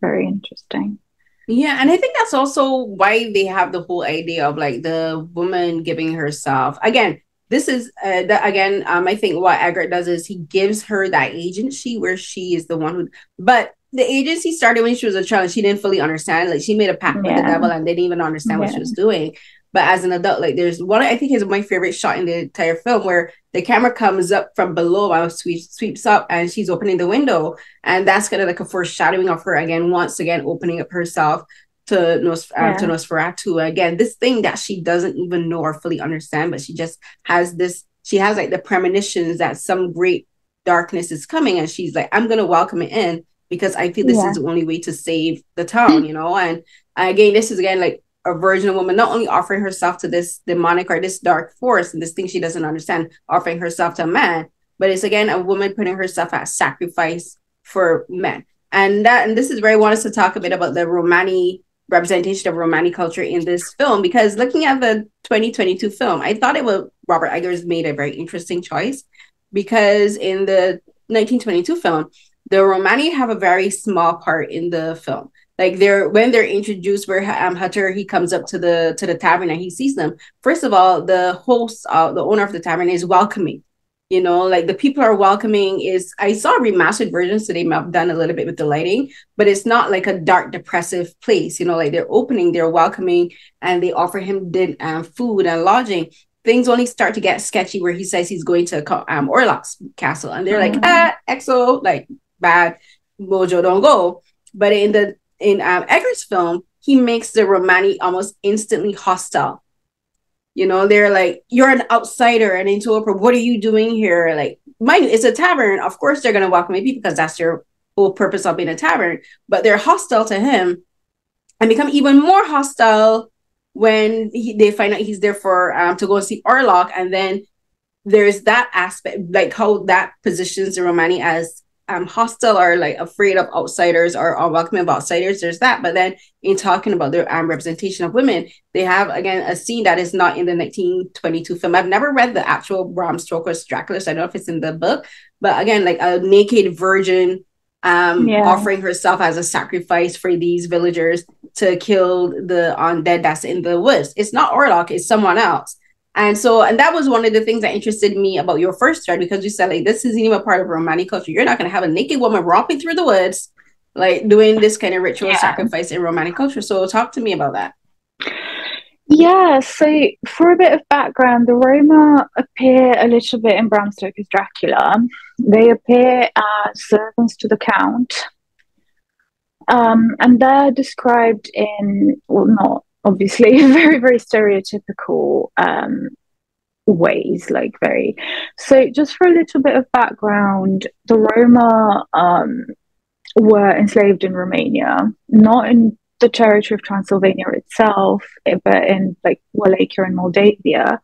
very interesting. Yeah, and I think that's also why they have the whole idea of like the woman giving herself. Again, this is I think what Eggert does is he gives her that agency where she is the one who, but the agency started when she was a child. She didn't fully understand. Like she made a pact with the devil and didn't even understand what she was doing. But as an adult, like there's one, I think is my favorite shot in the entire film where the camera comes up from below and sweeps up and she's opening the window. And that's kind of like a foreshadowing of her again, once again, opening up herself to Nosferatu. Again, this thing that she doesn't even know or fully understand, but she just has this, she has like the premonitions that some great darkness is coming. And she's like, I'm going to welcome it in because I feel this is the only way to save the town, you know? And again, this is again, like, a virgin woman not only offering herself to this demonic or this dark force and this thing she doesn't understand, offering herself to a man, but it's again a woman putting herself as sacrifice for men. And this is where I want us to talk a bit about the Romani representation of Romani culture in this film, because looking at the 2022 film, I thought Robert Eggers made a very interesting choice, because in the 1922 film, the Romani have a very small part in the film. Like when they're introduced, where Hutter, he comes up to the tavern and he sees them. First of all, the host, the owner of the tavern, is welcoming. You know, like the people are welcoming. I saw remastered versions, so they might have done a little bit with the lighting, but it's not like a dark, depressive place. You know, like they're opening, they're welcoming, and they offer him food and lodging. Things only start to get sketchy where he says he's going to Orlok's castle, and they're like, EXO, like bad mojo, don't go. But in Eggers' film, he makes the Romani almost instantly hostile. You know, they're like, you're an outsider, an interloper. What are you doing here? Like, mind you, it's a tavern. Of course, they're going to welcome you because that's their whole purpose of being a tavern. But they're hostile to him and become even more hostile when they find out he's there for to go and see Orlok. And then there's that aspect, like how that positions the Romani as hostile or like afraid of outsiders or unwelcoming of outsiders. There's that. But then in talking about their representation of women, they have again a scene that is not in the 1922 film. I've never read the actual Bram Stoker's Dracula, so I don't know if it's in the book, but again, like a naked virgin offering herself as a sacrifice for these villagers to kill the undead that's in the woods. It's not Orlok, it's someone else. And that was one of the things that interested me about your first thread, because you said, like, this isn't even part of Romani culture. You're not going to have a naked woman romping through the woods, like doing this kind of ritual sacrifice in Romani culture. So talk to me about that. Yeah, so for a bit of background, the Roma appear a little bit in Bram Stoker's Dracula. They appear as servants to the Count. And they're described in, well, not obviously very, very stereotypical ways, like very. So just for a little bit of background, the Roma were enslaved in Romania, not in the territory of Transylvania itself, but in like Wallachia and Moldavia,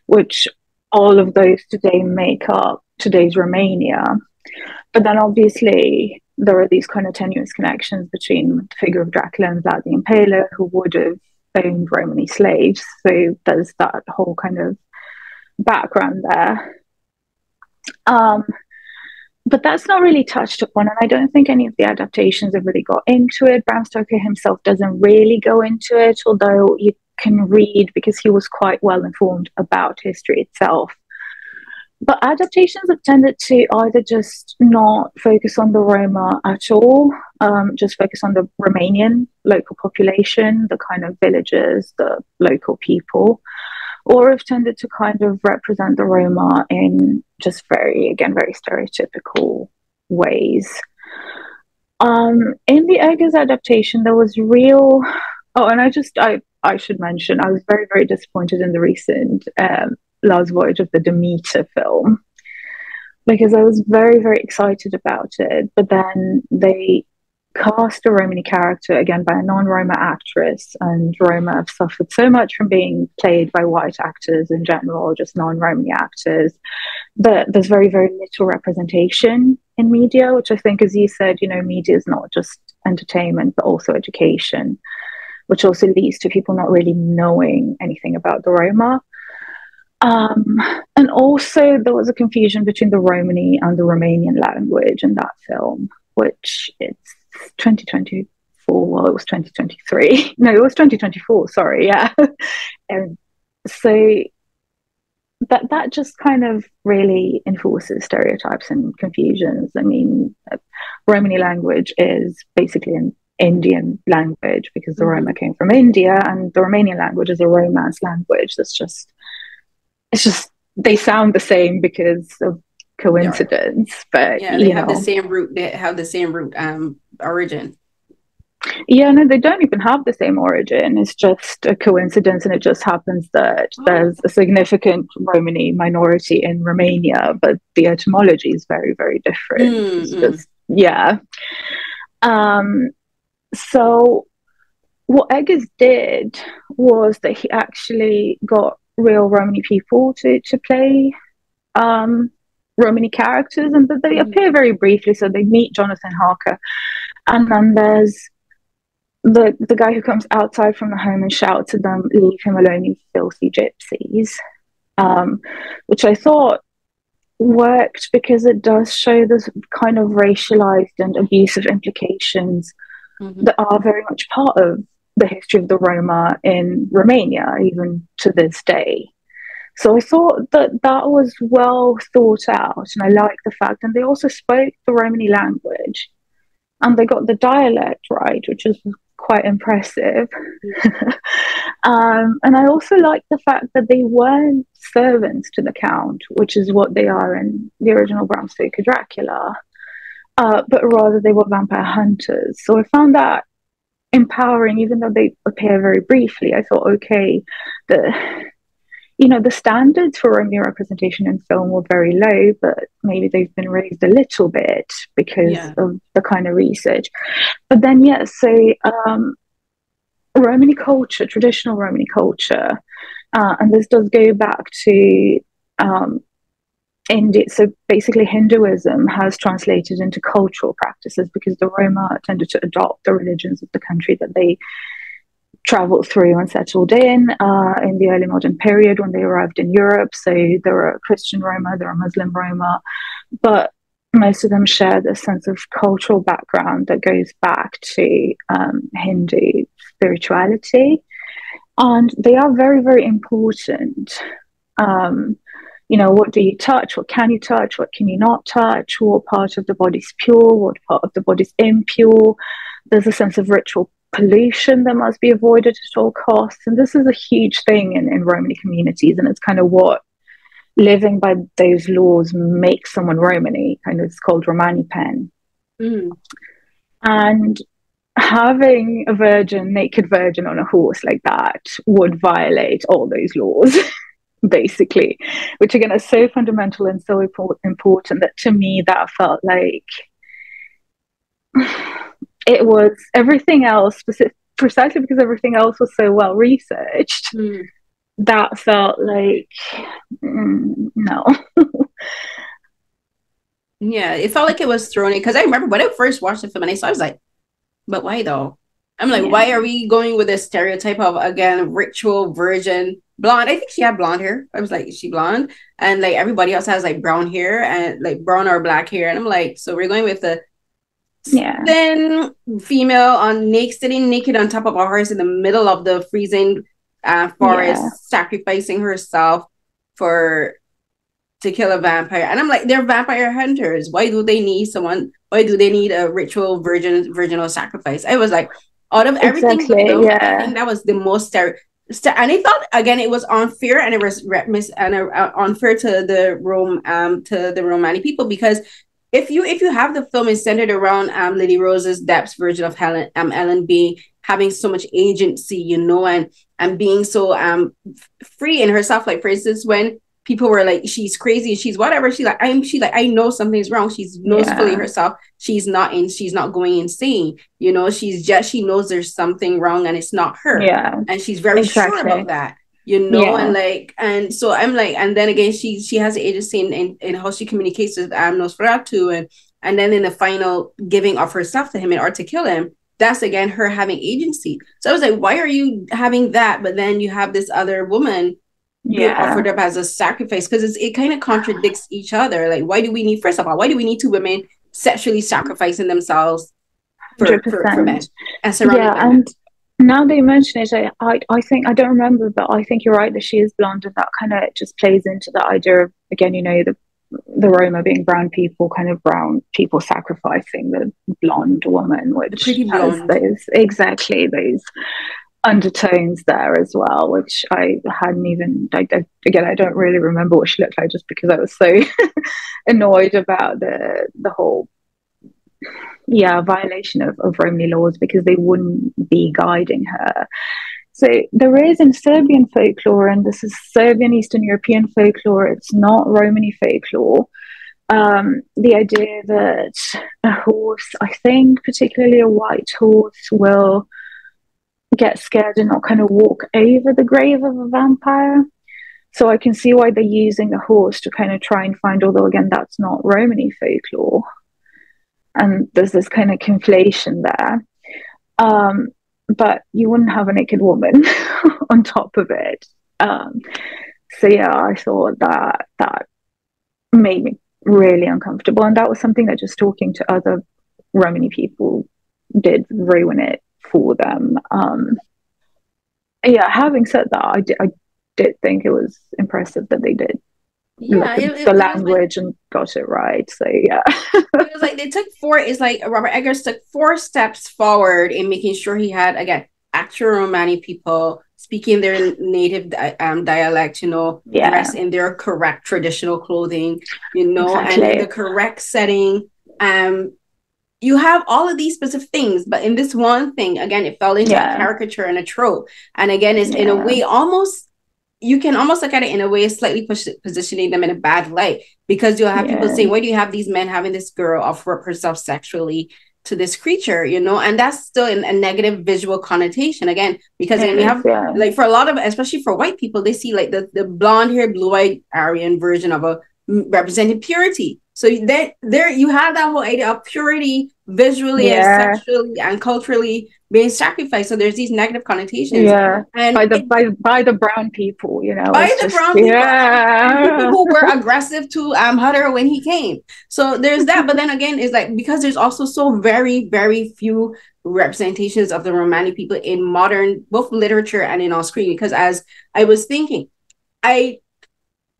which all of those today make up today's Romania. But then obviously there are these kind of tenuous connections between the figure of Dracula and Vlad the Impaler, who would have owned Romani slaves. So there's that whole kind of background there. But that's not really touched upon, and I don't think any of the adaptations have really got into it. Bram Stoker himself doesn't really go into it, although you can read, because he was quite well informed about history itself. But adaptations have tended to either just not focus on the Roma at all, just focus on the Romanian local population, the kind of villagers, the local people, or have tended to kind of represent the Roma in just very stereotypical ways. In the Eggers adaptation, there was real. Oh, and I should mention, I was very, very disappointed in the recent Last Voyage of the Demeter film, because I was very, very excited about it. But then they cast a Romany character again by a non-Roma actress, and Roma have suffered so much from being played by white actors in general, just non-Romany actors, that there's very, very little representation in media, which I think, as you said, media is not just entertainment, but also education, which also leads to people not really knowing anything about the Roma. And also there was a confusion between the Romany and the Romanian language in that film, which it's 2024. Well, it was 2023. No, it was 2024. Sorry, yeah. And so that just kind of really enforces stereotypes and confusions. I mean, Romany language is basically an Indian language because the Roma came from India, and the Romanian language is a Romance language. It's just they sound the same because of coincidence, but they have the same root. They have the same root origin. Yeah, no, they don't even have the same origin. It's just a coincidence, and it just happens that there's a significant Romani minority in Romania, but the etymology is very, very different. It's just, yeah. So what Eggers did was that he actually got real Romani people to play Romani characters, and that they appear very briefly. So they meet Jonathan Harker, and then there's the guy who comes outside from the home and shouts at them, "Leave him alone, you filthy gypsies," which I thought worked because it does show this kind of racialized and abusive implications that are very much part of the history of the Roma in Romania, even to this day. So I thought that was well thought out, and I like the fact, and they also spoke the Romani language, and they got the dialect right, which is quite impressive. And I also like the fact that they weren't servants to the Count, which is what they are in the original Bram Stoker Dracula, but rather they were vampire hunters. So I found that empowering, even though they appear very briefly. I thought, okay, the standards for Romany representation in film were very low, but maybe they've been raised a little bit because of the kind of research. But then, Romani culture, traditional Romani culture, and this does go back to India. So basically, Hinduism has translated into cultural practices because the Roma tended to adopt the religions of the country that they traveled through and settled in the early modern period when they arrived in Europe. So there are Christian Roma, there are Muslim Roma, but most of them share this sense of cultural background that goes back to Hindu spirituality. And they are very, very important. What do you touch? What can you touch? What can you not touch? What part of the body's pure? What part of the body's impure? There's a sense of ritual pollution that must be avoided at all costs. And this is a huge thing in Romani communities. And it's kind of what living by those laws makes someone Romani. Kind of, it's called Romani pen. And having a naked virgin on a horse like that would violate all those laws. Basically, which again is so fundamental and so important that to me that felt like it was everything else, precisely because everything else was so well researched. That felt like no. Yeah, it felt like it was thrown in, because I remember when I first watched the film and I was like, but why though? I'm like, why are we going with this stereotype of, again, ritual virgin blonde? I think she had blonde hair. I was like, is she blonde? And like everybody else has like brown hair and like brown or black hair. And I'm like, so we're going with the thin female sitting naked on top of a horse in the middle of the freezing forest, sacrificing herself to kill a vampire. And I'm like, they're vampire hunters. Why do they need a virginal sacrifice? I was like, out of everything, I think that was the most And I thought again it was unfair, and it was unfair to the Romani people, because if you have the film is centered around Lily Rose's Depp's version of Ellen being having so much agency, you know, and being so free in herself. Like, for instance, when people were like, she's crazy, she's whatever, she's like, I know something's wrong. She's knows fully herself. She's not going insane. You know, she knows there's something wrong and it's not her. Yeah. And she's very sure about that. You know, and so I'm like, and then again, she has agency in how she communicates with Nosferatu, and then in the final giving of herself to him in order to kill him. That's again her having agency. So I was like, why are you having that? But then you have this other woman being offered up as a sacrifice, because it kind of contradicts each other. Like, why do we need, first of all, why do we need two women sexually sacrificing themselves for men and surrounded by men? Now that you mention it, I think, I don't remember, but I think you're right that she is blonde, and that kind of just plays into the idea of, again, you know, the Roma being brown people, kind of brown people sacrificing the blonde woman, which has those undertones there as well, which I hadn't even, again, I don't really remember what she looked like, just because I was so annoyed about the whole violation of Romany laws, because they wouldn't be guiding her. So there is in Serbian folklore, and this is Serbian Eastern European folklore, it's not Romany folklore, the idea that a horse, I think particularly a white horse, will get scared and not kind of walk over the grave of a vampire. So I can see why they're using a horse to kind of try and find, although again, that's not Romany folklore. And there's this kind of conflation there. But you wouldn't have a naked woman on top of it. So yeah, I thought that made me really uncomfortable. And that was something that just talking to other Romani people did ruin it for them. Having said that, I did think it was impressive that they did the language and got it right. So yeah, it was like they took Robert Eggers took 4 steps forward in making sure he had, again, actual Romani people speaking their native dialect, you know, dressed in their correct traditional clothing, you know, and in the correct setting. You have all of these specific things, but in this one thing, again, it fell into a caricature and a trope. And again, is in a way almost, you can almost look at it in a way slightly positioning them in a bad light, because you'll have people saying, why do you have these men having this girl offer up herself sexually to this creature, you know? And that's still a negative visual connotation, again, because then you have like, for a lot of, especially for white people, they see like the blonde haired, blue eyed Aryan version of a representing purity. So there you have that whole idea of purity visually and sexually and culturally being sacrificed. So there's these negative connotations. And by the brown people, you know. By the brown people. People who were aggressive to Hutter when he came. So there's that. But then again, it's like, because there's also so very, very few representations of the Romani people in modern, both literature and in on screen. Because as I was thinking, I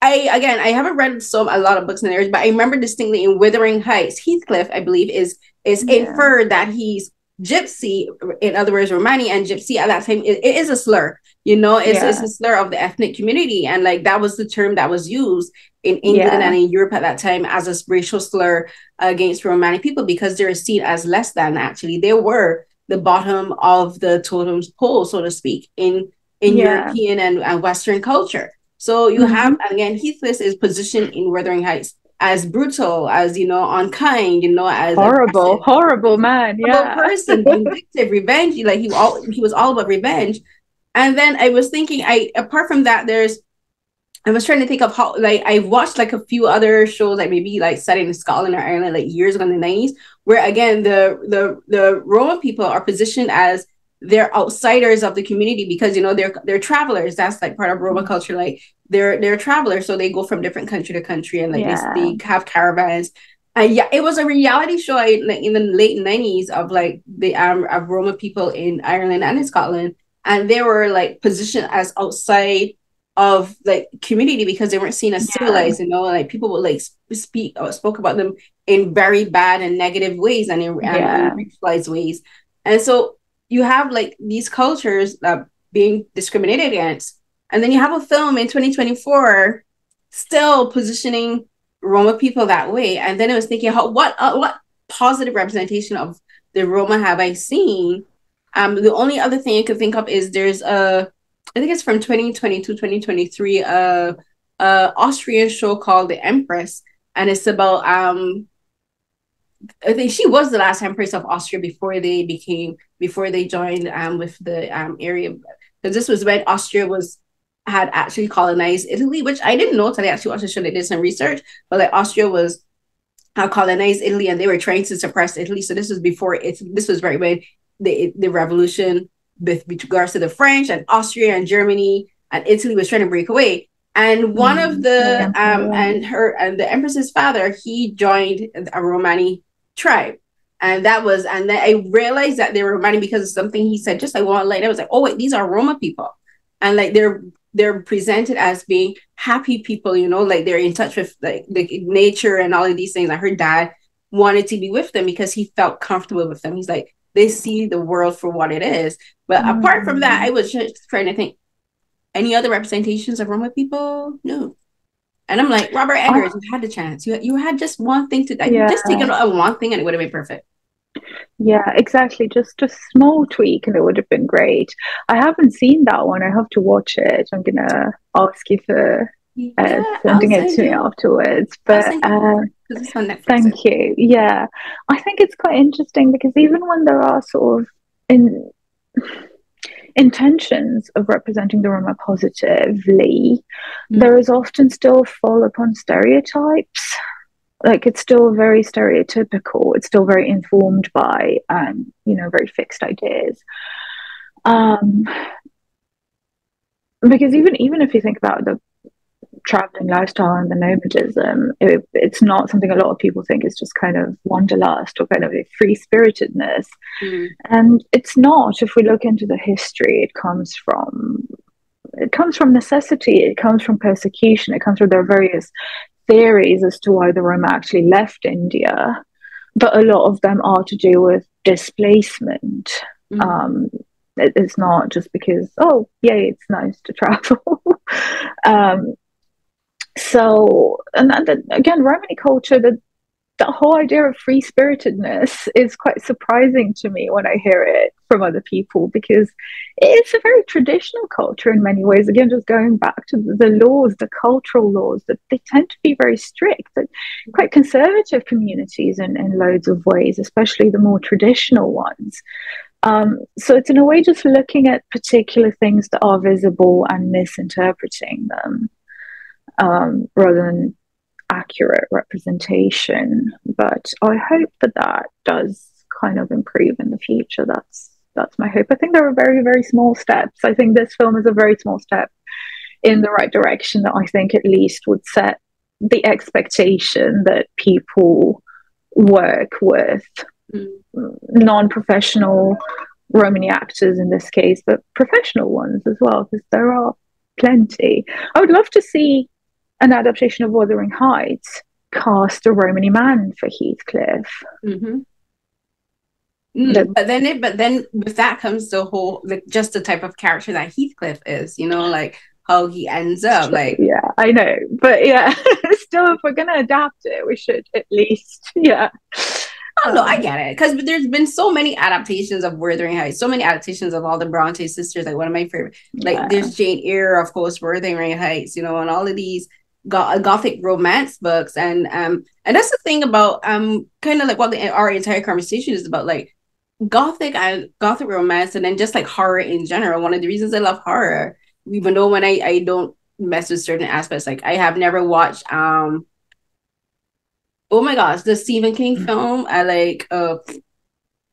haven't read a lot of books in there, but I remember distinctly in Wuthering Heights, Heathcliff, I believe, is inferred that he's Gypsy, in other words, Romani, and Gypsy at that time, it is a slur, you know, it's a slur of the ethnic community. And like, that was the term that was used in England and in Europe at that time as a racial slur against Romani people, because they're seen as less than. Actually, they were the bottom of the totem pole, so to speak, in European and Western culture. So you have, again, Heathcliff is positioned in Wuthering Heights as brutal, as, you know, unkind, you know, as horrible man, person, vindictive, revenge. Like he was all about revenge. And then I was thinking, apart from that, I was trying to think of how, like, I watched like a few other shows, like maybe like set in Scotland or Ireland, like years ago in the 90s, where again the Roma people are positioned as they're outsiders of the community, because, you know, they're travelers. That's like part of Roma culture. Like they're travelers, so they go from different country to country, and like they have caravans. And it was a reality show in the late 90s of like the of Roma people in Ireland and in Scotland, and they were like positioned as outside of like community because they weren't seen as civilized. You know, like people would like spoke about them in very bad and negative ways and in racialized ways. And so you have like these cultures that being discriminated against. And then you have a film in 2024 still positioning Roma people that way. And then I was thinking, what positive representation of the Roma have I seen? The only other thing I could think of is there's I think it's from 2022, 2023, Austrian show called The Empress. And it's about, I think she was the last empress of Austria before they joined with the area. Because this was when Austria had actually colonized Italy, which I didn't know until I actually watched the show. I did some research, but like Austria was colonized Italy, and they were trying to suppress Italy. So this was before it. This was right when the revolution with regards to the French and Austria and Germany and Italy was trying to break away. And one of the and the empress's father, he joined a Romani tribe. And then I realized that they were Romani because of something he said, just like one line. I was like, oh wait, these are Roma people. And like they're presented as being happy people, you know, like they're in touch with like the nature and all of these things. And her dad wanted to be with them because he felt comfortable with them. He's like, they see the world for what it is. But apart from that, I was just trying to think, any other representations of Roma people? No. And I'm like, Robert Eggers, you had the chance. You had just one thing to just take a one thing and it would have been perfect. Yeah, exactly. Just a small tweak and it would have been great. I haven't seen that one. I have to watch it. I'm gonna ask you for sending it to me afterwards. But thank you. Yeah, I think it's quite interesting because even when there are sort of intentions of representing the Roma positively, there is often still fall upon stereotypes. Like it's still very stereotypical. It's still very informed by, very fixed ideas. Because even if you think about the traveling lifestyle and the nomadism, it's not something a lot of people think is just kind of wanderlust or kind of a free-spiritedness. And it's not. If we look into the history, it comes from necessity, it comes from persecution, it comes from their various theories as to why the Roma actually left India, but a lot of them are to do with displacement. It's not just because, oh yay, it's nice to travel. So, and again, Romani culture, the whole idea of free-spiritedness is quite surprising to me when I hear it from other people, because it's a very traditional culture in many ways. Again, just going back to the laws, the cultural laws, that they tend to be very strict. They're quite conservative communities in loads of ways, especially the more traditional ones. So it's in a way just looking at particular things that are visible and misinterpreting them, rather than accurate representation. But I hope that does kind of improve in the future. That's my hope. I think there are very, very small steps. I think this film is a very small step in the right direction that I think at least would set the expectation that people work with non-professional Romani actors in this case, but professional ones as well, because there are plenty. I would love to see an adaptation of Wuthering Heights cast a Romani man for Heathcliff. But then with that comes the whole, like, just the type of character that Heathcliff is, you know, like how he ends up. Like, yeah, I know, but yeah, still, if we're gonna adapt it, we should at least, yeah. Oh no, I get it, because there's been so many adaptations of Wuthering Heights, so many adaptations of all the Bronte sisters. Like one of my favorite, like there's Jane Eyre, of course, Wuthering Heights, you know, and all of these Gothic romance books, and that's the thing about kind of like what our entire conversation is about, like Gothic and Gothic romance, and then just like horror in general. One of the reasons I love horror, even though when I don't mess with certain aspects, like I have never watched oh my gosh, the Stephen King film, I like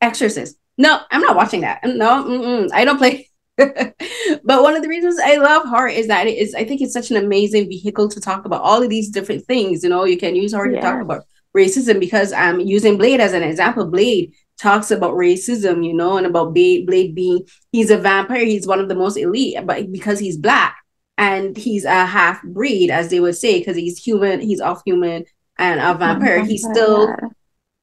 Exorcist. No, I'm not watching that. No, I don't play. But one of the reasons I love horror is that I think it's such an amazing vehicle to talk about all of these different things. You know, you can use horror to talk about racism, because I'm using Blade as an example. Blade talks about racism, you know, and about Blade being, he's a vampire. He's one of the most elite, but because he's Black and he's a half breed, as they would say, because he's human, he's off human and a vampire, he still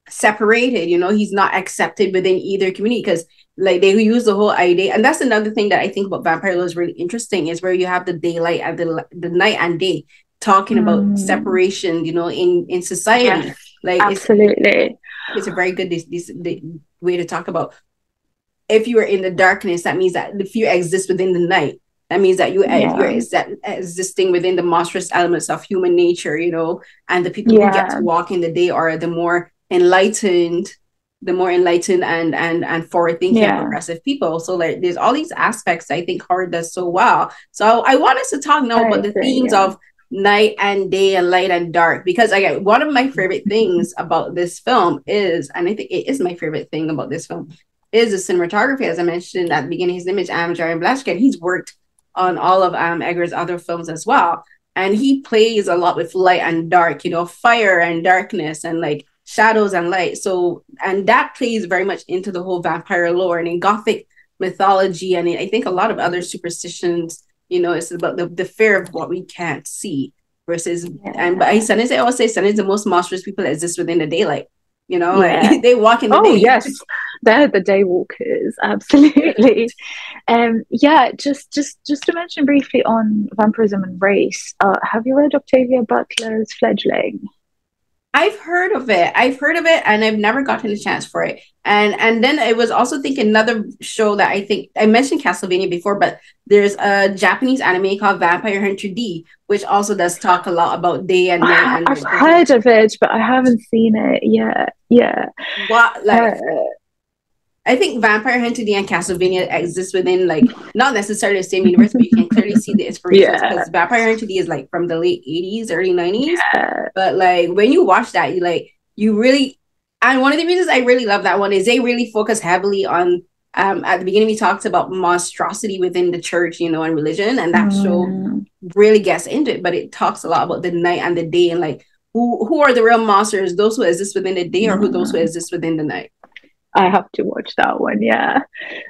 separated, you know, he's not accepted within either community, because like they use the whole idea. And that's another thing that I think about vampire lore is really interesting, is where you have the daylight and the night and day talking about separation, you know, in society. Yes, like absolutely. It's a very good the way to talk about, if you are in the darkness, that means that if you exist within the night, that means that you're existing within the monstrous elements of human nature, you know. And the people who get to walk in the day are the more enlightened and forward thinking and progressive people. So like there's all these aspects I think horror does so well. So I want us to talk now about the themes of night and day and light and dark, because again, one of my favorite things about this film is, and I think it is my favorite thing about this film, is the cinematography. As I mentioned at the beginning, his name is Jarin Blaschke. He's worked on all of Eggers' other films as well, and he plays a lot with light and dark, you know, fire and darkness, and like shadows and light. So, and that plays very much into the whole vampire lore and in Gothic mythology, and I think a lot of other superstitions. You know, it's about the fear of what we can't see versus, and but I always say Sun is the most monstrous people that exist within the daylight. You know, like they walk in the day. Oh yes, they're the day walkers, absolutely. Just to mention briefly on vampirism and race. Have you read Octavia Butler's Fledgling? I've heard of it, and I've never gotten a chance for it. And then I was also thinking another show that I think I mentioned Castlevania before, but there's a Japanese anime called Vampire Hunter D, which also does talk a lot about day and night. I've heard of it, but I haven't seen it yet. Yeah. What I think Vampire Hunter D and Castlevania exist within, like, not necessarily the same universe, but you can clearly see the inspirations, because Vampire Hunter D is like from the late 80s, early 90s. But like when you watch that, you really, and one of the reasons I really love that one is they really focus heavily on at the beginning we talked about monstrosity within the church, you know, and religion, and that show really gets into it, but it talks a lot about the night and the day, and like who are the real monsters, those who exist within the day or those who exist within the night. I have to watch that one, yeah.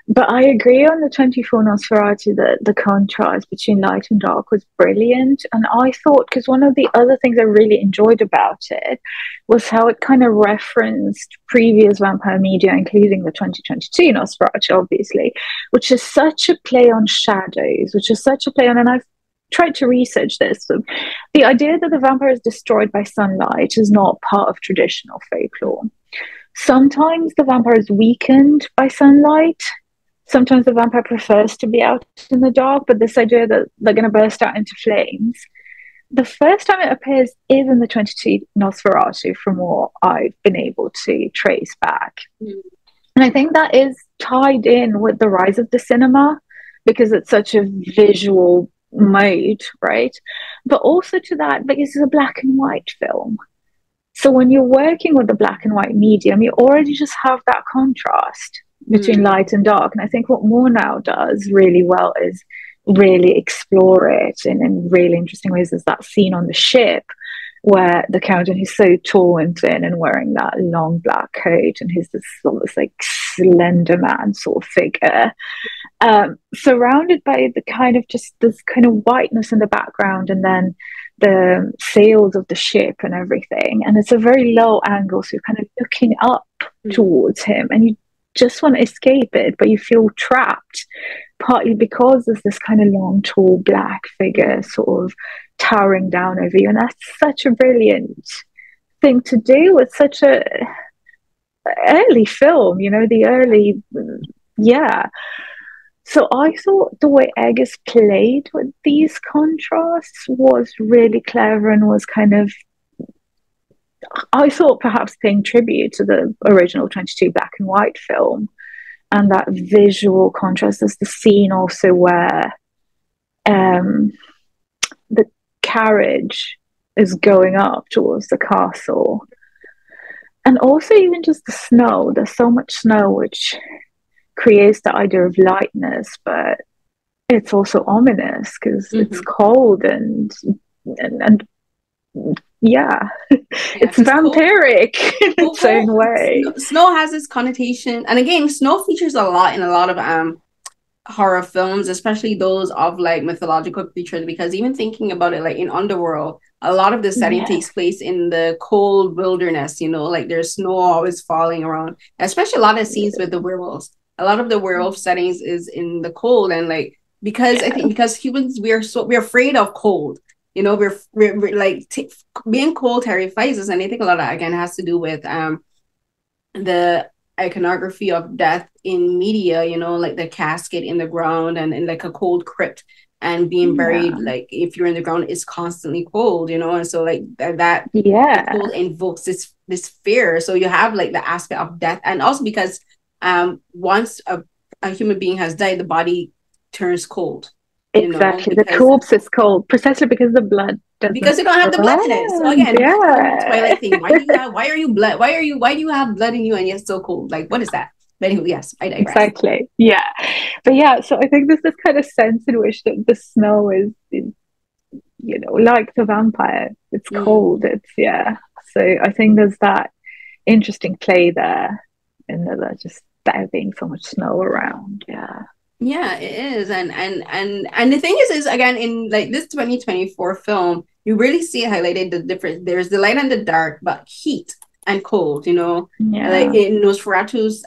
But I agree on the 24 Nosferatu that the contrast between light and dark was brilliant. And I thought, because one of the other things I really enjoyed about it was how it kind of referenced previous vampire media, including the 2022 Nosferatu, obviously, which is such a play on shadows, which is such a play on, and I've tried to research this. So the idea that the vampire is destroyed by sunlight is not part of traditional folklore. Sometimes the vampire is weakened by sunlight. Sometimes the vampire prefers to be out in the dark, but this idea that they're going to burst out into flames, the first time it appears is in the 22 Nosferatu, from what I've been able to trace back. And I think that is tied in with the rise of the cinema, because it's such a visual mode, right? But also to that, because it's a black and white film. So when you're working with the black and white medium, you already just have that contrast between light and dark. And I think what Murnau does really well is really explore it in really interesting ways. There's that scene on the ship where the Count, and he's so tall and thin and wearing that long black coat, and he's this almost like slender man sort of figure, surrounded by the kind of just this kind of whiteness in the background, and then the sails of the ship and everything, and it's a very low angle, so you're kind of looking up towards him and you just want to escape it, but you feel trapped, partly because there's this kind of long tall black figure sort of towering down over you. And that's such a brilliant thing to do with such a early film, you know, the early So I thought the way Eggers played with these contrasts was really clever, and was kind of, I thought, perhaps paying tribute to the original 22 black and white film, and that visual contrast. There's the scene also where the carriage is going up towards the castle, and also even just the snow. There's so much snow, which creates the idea of lightness, but it's also ominous because it's cold and it's vampiric in its own way. Snow has this connotation, and again, snow features a lot in a lot of horror films, especially those of like mythological creatures, because even thinking about it, like in Underworld, a lot of the setting takes place in the cold wilderness, you know, like there's snow always falling around, especially a lot of scenes with the werewolves. A lot of the werewolf settings is in the cold, and like because I think because humans we're afraid of cold. You know, we're like being cold terrifies us, and I think a lot of that again has to do with the iconography of death in media, you know, like the casket in the ground and like a cold crypt and being buried, like if you're in the ground, it's constantly cold, you know, and so like that the cold invokes this fear. So you have like the aspect of death, and also because once a human being has died, the body turns cold. Exactly, the corpse is cold precisely because the blood doesn't, because you don't have the blood in it. So again, Twilight thing. Why do you have blood in you and you're so cold? Like, what is that? But anyway, yes, I digress. Exactly. Yeah. But yeah, so I think there's this kind of sense in which the snow is, you know, like the vampire. It's cold. It's So I think there's that interesting play there, and that just there being so much snow around. Yeah, it is. And the thing is again, in like this 2024 film, you really see it highlighted the difference. There's the light and the dark, but heat and cold, you know. Like in Nosferatu's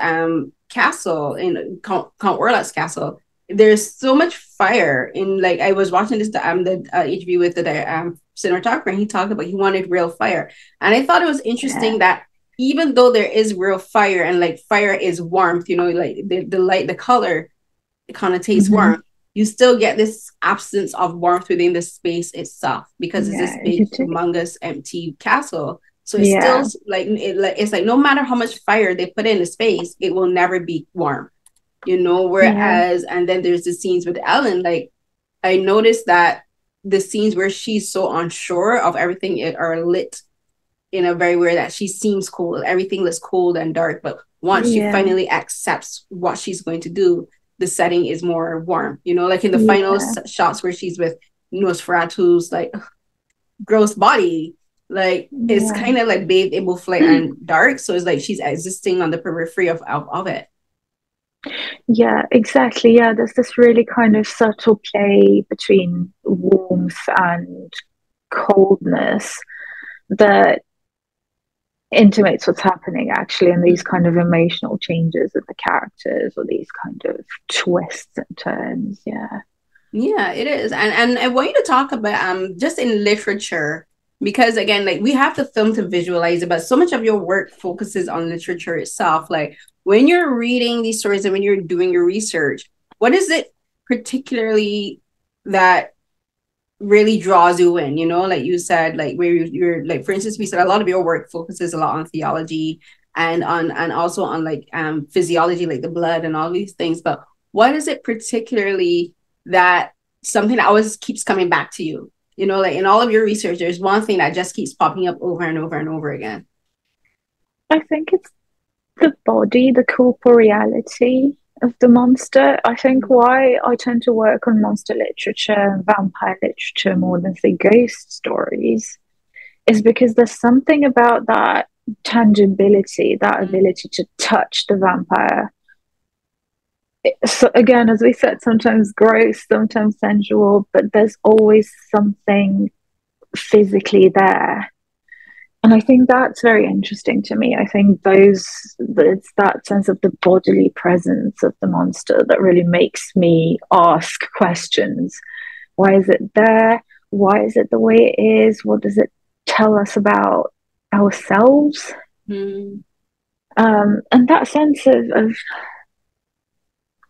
castle, in Count Orlok's castle, there's so much fire. In like I was watching this the interview with the cinematographer, and he talked about he wanted real fire. And I thought it was interesting that even though there is real fire, and like fire is warmth, you know, like the light, the color, it connotates warmth, you still get this absence of warmth within the space itself, because it's this big humongous empty castle. So it's still like it's like no matter how much fire they put in the space, it will never be warm, you know. Whereas and then there's the scenes with Ellen, like I noticed that the scenes where she's so unsure of everything are lit in a very way that she seems cold, everything looks cold and dark, but once she finally accepts what she's going to do, the setting is more warm, you know, like in the final shots where she's with Nosferatu's like gross body, like it's kind of like bathed in both light and dark, so it's like she's existing on the periphery of it. Yeah, exactly. Yeah, there's this really kind of subtle play between warmth and coldness that intimates what's happening actually, and these kind of emotional changes of the characters, or these kind of twists and turns. Yeah, it is. And I want you to talk about just in literature, because again, like we have the film to visualize it, but so much of your work focuses on literature itself. Like when you're reading these stories and when you're doing your research, what is it particularly that really draws you in, you know, like you said, like where you're like, for instance, we said a lot of your work focuses a lot on theology and also on like physiology, like the blood and all these things, but what is it particularly that something that always keeps coming back to you, you know, like in all of your research, there's one thing that just keeps popping up over and over and over again? I think it's the body, the corporeality of the monster. I think why I tend to work on monster literature and vampire literature more than say ghost stories is because there's something about that tangibility, that ability to touch the vampire. So again, as we said, sometimes gross, sometimes sensual, but there's always something physically there. And I think that's very interesting to me. I think it's that sense of the bodily presence of the monster that really makes me ask questions. Why is it there? Why is it the way it is? What does it tell us about ourselves? And that sense of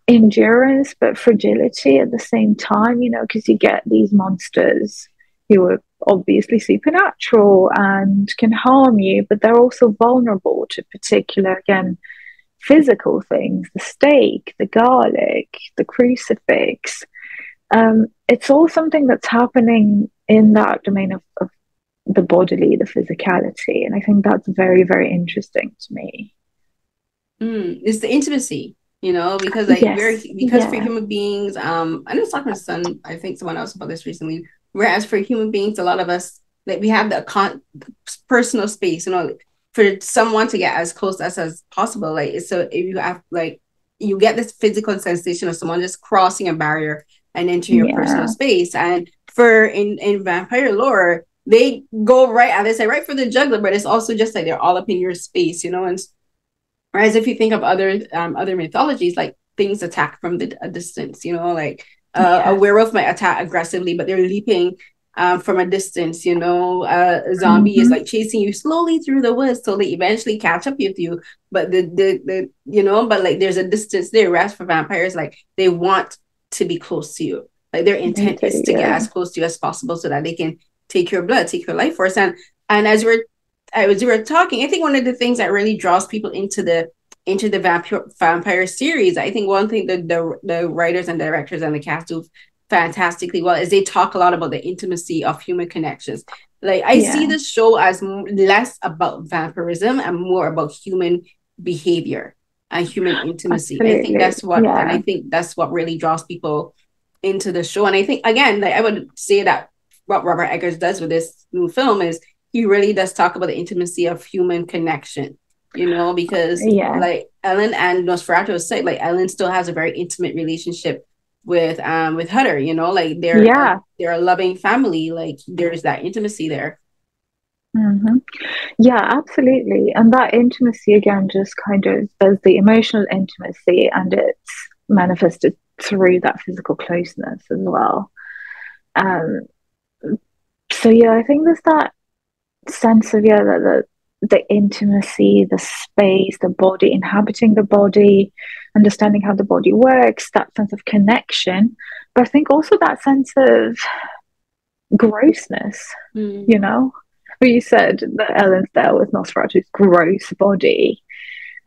endurance, but fragility at the same time, you know, because you get these monsters who are obviously supernatural and can harm you, but they're also vulnerable to particular, again, physical things, the stake, the garlic, the crucifix. It's all something that's happening in that domain of the bodily, the physicality. And I think that's very, very interesting to me. It's the intimacy, you know, because like for human beings, I was talking to I think someone else about this recently. Whereas for human beings, a lot of us, like we have the personal space, you know, for someone to get as close to us as possible. Like, so if you have like, you get this physical sensation of someone just crossing a barrier and entering your personal space. And for in vampire lore, they go right, as they say, right for the juggler, but it's also just like they're all up in your space, you know. And whereas if you think of other mythologies, like things attack from a distance, you know, like a werewolf might attack aggressively, but they're leaping from a distance, you know. A zombie is like chasing you slowly through the woods till they eventually catch up with you. But the you know, but like there's a distance there. Whereas for vampires, like they want to be close to you. Like their intent is to get as close to you as possible so that they can take your blood, take your life force. And as we were talking, I think one of the things that really draws people into the vampire series, I think one thing that the writers and directors and the cast do fantastically well is they talk a lot about the intimacy of human connections. Like I see this show as less about vampirism and more about human behavior and human intimacy. Absolutely. I think that's what and I think that's what really draws people into the show. And I think, again, like I would say that what Robert Eggers does with this new film is he really does talk about the intimacy of human connection, you know, because like Ellen and Nosferatu said, like Ellen still has a very intimate relationship with Hutter, you know, like they're a loving family, like there's that intimacy there. Yeah, absolutely. And that intimacy, again, just kind of, there's the emotional intimacy and it's manifested through that physical closeness as well. So yeah, I think there's that sense of the intimacy, the space, the body, inhabiting the body, understanding how the body works, that sense of connection. But I think also that sense of grossness, you know? But you said that Ellen's there with Nosferatu's gross body.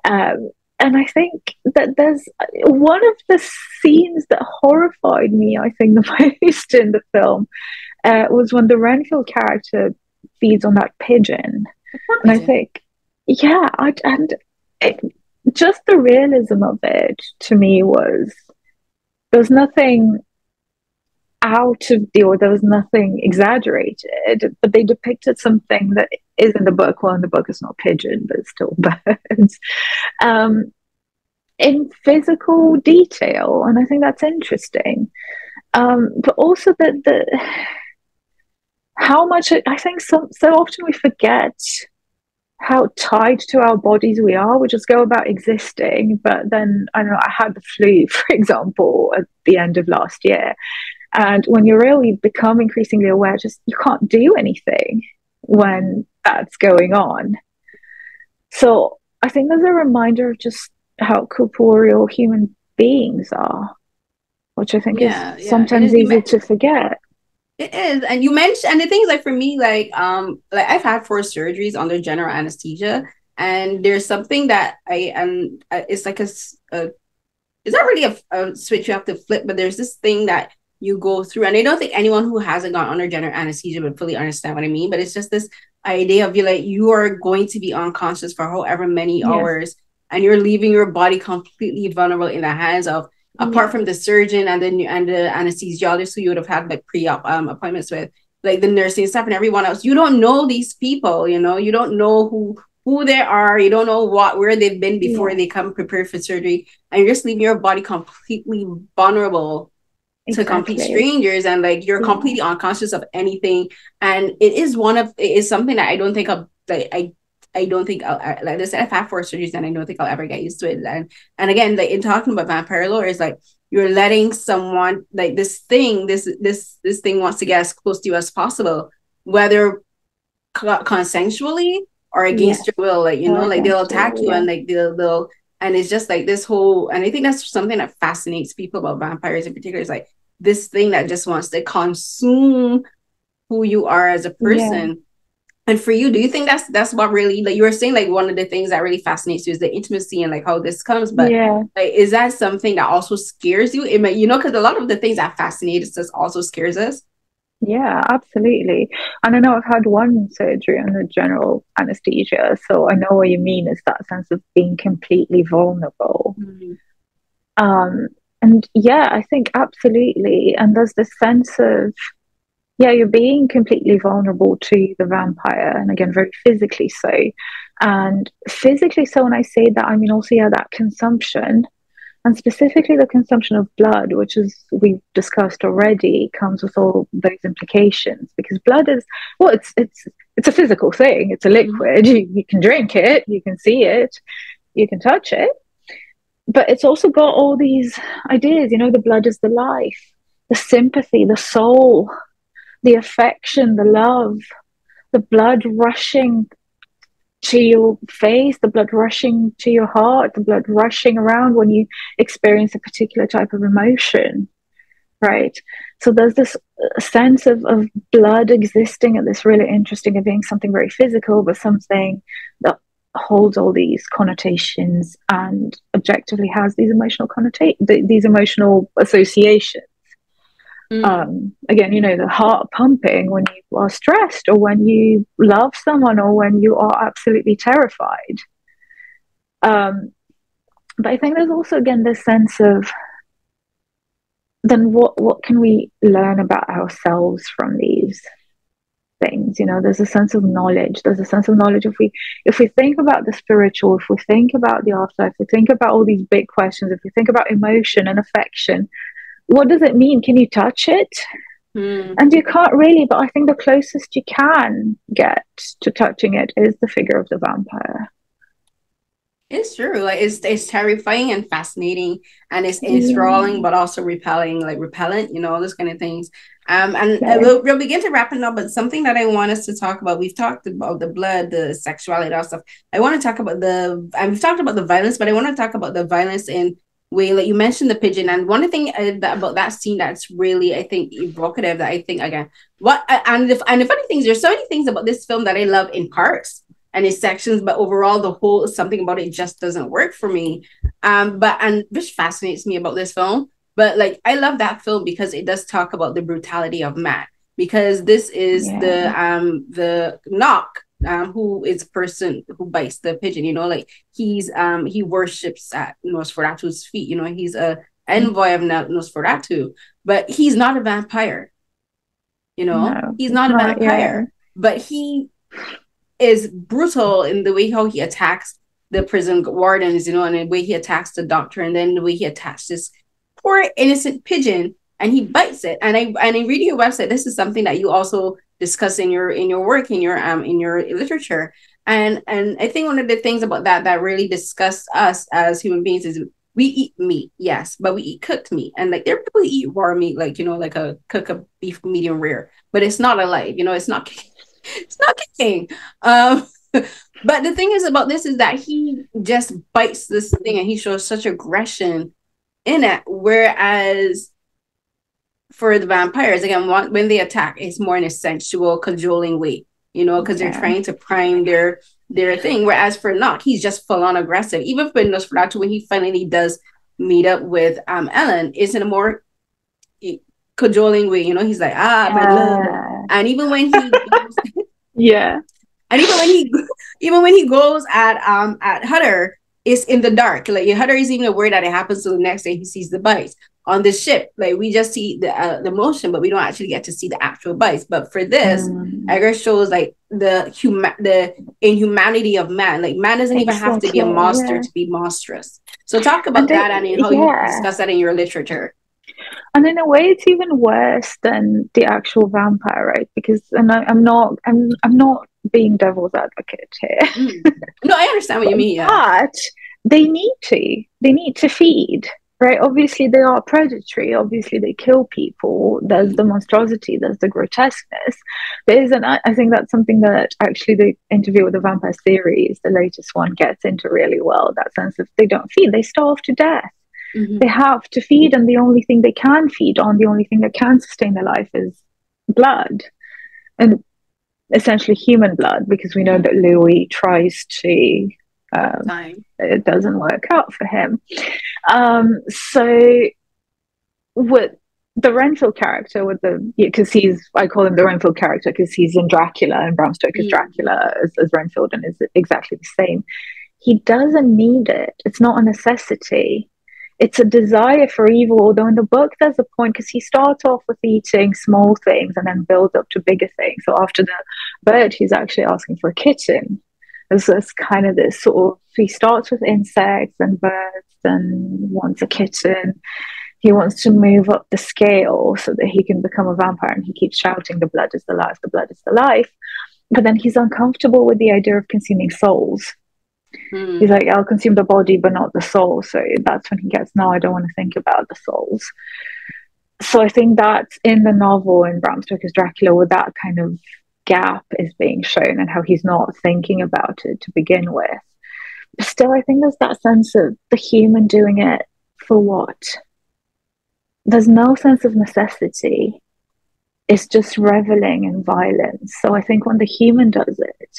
And I think that there's one of the scenes that horrified me, I think, the most in the film was when the Renfield character feeds on that pigeon. And I think, just the realism of it to me was, there was nothing out of there was nothing exaggerated, but they depicted something that is in the book. Well, in the book it's not pigeon, but it's still birds, in physical detail. And I think that's interesting. But also how much I think so often we forget how tied to our bodies we are. We just go about existing, but then I don't know, I had the flu, for example, at the end of last year, and when you really become increasingly aware, just you can't do anything when that's going on. So I think there's a reminder of just how corporeal human beings are, which I think is sometimes easy to forget. It is. And you mentioned, and the things like for me, like I've had 4 surgeries under general anesthesia, and there's something that it's like it's not really a switch you have to flip, but there's this thing that you go through, and I don't think anyone who hasn't gone under general anesthesia would fully understand what I mean, but it's just this idea of you are going to be unconscious for however many hours, and you're leaving your body completely vulnerable in the hands of, apart from the surgeon and the anesthesiologist who you would have had like pre-op appointments with, like the nursing staff and everyone else. You don't know these people, you know, you don't know who they are, you don't know where they've been before they come prepared for surgery, and you're just leaving your body completely vulnerable to complete strangers, and like you're completely unconscious of anything. And it is something that I don't think of, like I don't think like I said, I've had 4 surgeries and I don't think I'll ever get used to it. And again, like in talking about vampire lore, is like you're letting someone, like this thing wants to get as close to you as possible, whether consensually or against your will. Like, you know, like they'll attack you and like they'll and it's just like this whole, and I think that's something that fascinates people about vampires in particular, is like this thing that just wants to consume who you are as a person. And for you, do you think that's what really, like you were saying, like one of the things that really fascinates you is the intimacy and like how this comes, but like, is that something that also scares you? It might, you know, because a lot of the things that fascinate us also scares us. Yeah, absolutely. And I know I've had 1 surgery under general anesthesia, so I know what you mean, is that sense of being completely vulnerable. And yeah, I think absolutely. And there's this sense of, you're being completely vulnerable to the vampire, and again, very physically so. And physically so, when I say that, I mean also, that consumption. And specifically the consumption of blood, which is we've discussed already, comes with all those implications, because blood is, well, it's a physical thing. It's a liquid. You can drink it, you can see it, you can touch it, but it's also got all these ideas. You know, the blood is the life, the sympathy, the soul, the affection, the love, the blood rushing to your face, the blood rushing to your heart, the blood rushing around when you experience a particular type of emotion, right? So there's this sense of blood existing at this really interesting, of being something very physical, but something that holds all these connotations and objectively has these emotional these emotional associations. Again, you know, the heart pumping when you are stressed, or when you love someone, or when you are absolutely terrified. But I think there's also, again, this sense of, then what can we learn about ourselves from these things? You know, there's a sense of knowledge. There's a sense of knowledge if we think about the spiritual, if we think about the afterlife, if we think about all these big questions, if we think about emotion and affection, what does it mean? Can you touch it? And you can't really, but I think the closest you can get to touching it is the figure of the vampire. It's true. Like, it's terrifying and fascinating, and it's enthralling, but also repellent, you know, all those kind of things. We'll begin to wrap it up, but something that I want us to talk about, we've talked about the blood, the sexuality, all stuff. I want to talk about we've talked about the violence, but I want to talk about the violence in way, like you mentioned the pigeon, and one thing about that scene that's really, I think, evocative, that I think, again, the funny things, there's so many things about this film that I love in parts and in sections, but overall the whole, something about it just doesn't work for me, and which fascinates me about this film. But like, I love that film because it does talk about the brutality of man, because this is the Knock, who is a person who bites the pigeon, you know, like he worships at Nosferatu's feet, you know, he's a envoy of Nosferatu, but he's not a vampire, you know, he's not a vampire, but he is brutal in the way how he attacks the prison wardens, you know, and the way he attacks the doctor, and then the way he attacks this poor innocent pigeon, and he bites it. And I reading your website, this is something that you also discuss in your work, in your literature, and I think one of the things about that really disgusts us as human beings is we eat meat, yes, but we eat cooked meat, and like there are people who eat raw meat, like, you know, like cook a beef medium rare, but it's not alive, you know, it's not cooking. But the thing is about this is that he just bites this thing, and he shows such aggression in it, whereas for the vampires, again, when they attack, it's more in a sensual, cajoling way, you know, because they're trying to prime their thing. Whereas for Knock, he's just full on aggressive. Even for Nosferatu, when he finally does meet up with Ellen, is in a more cajoling way, you know. He's like, my love, and even when he goes, and even when he goes at Hutter, it's in the dark. Like Hutter isn't even aware that it happens till the next day he sees the bites on the ship. Like we just see the motion, but we don't actually get to see the actual bites. But for this, Edgar shows like the inhumanity of man. Like man doesn't even have to be a monster to be monstrous. So talk about that, and how you discuss that in your literature. And in a way, it's even worse than the actual vampire, right? Because, and I'm not being devil's advocate here. No, I understand what you mean. Yeah. But they need to feed, right? Obviously, they are predatory. Obviously, they kill people. There's the monstrosity. There's the grotesqueness. I think that's something that actually the interview with the Vampire series, the latest one, gets into really well. That sense of they don't feed, they starve to death. They have to feed, and the only thing they can feed on, the only thing that can sustain their life is blood, and essentially human blood, because we know that Louis tries to, it doesn't work out for him. So with the Renfield character, because I call him the Renfield character because he's in Dracula, and Bram Stoker's Dracula as Renfield, and is exactly the same. He doesn't need it. It's not a necessity. It's a desire for evil, although in the book there's a point, because he starts off with eating small things and then builds up to bigger things. So after the bird, he's actually asking for a kitten. There's kind of this sort of, he starts with insects and birds and wants a kitten. He wants to move up the scale so that he can become a vampire, and he keeps shouting, the blood is the life, the blood is the life. But then he's uncomfortable with the idea of consuming souls. He's like, I'll consume the body but not the soul. So that's when he gets, no, I don't want to think about the souls. So I think that in the novel, in Bram Stoker's Dracula, where that kind of gap is being shown and how he's not thinking about it to begin with. But still, I think there's that sense of the human doing it for what? There's no sense of necessity. It's just reveling in violence. So I think when the human does it,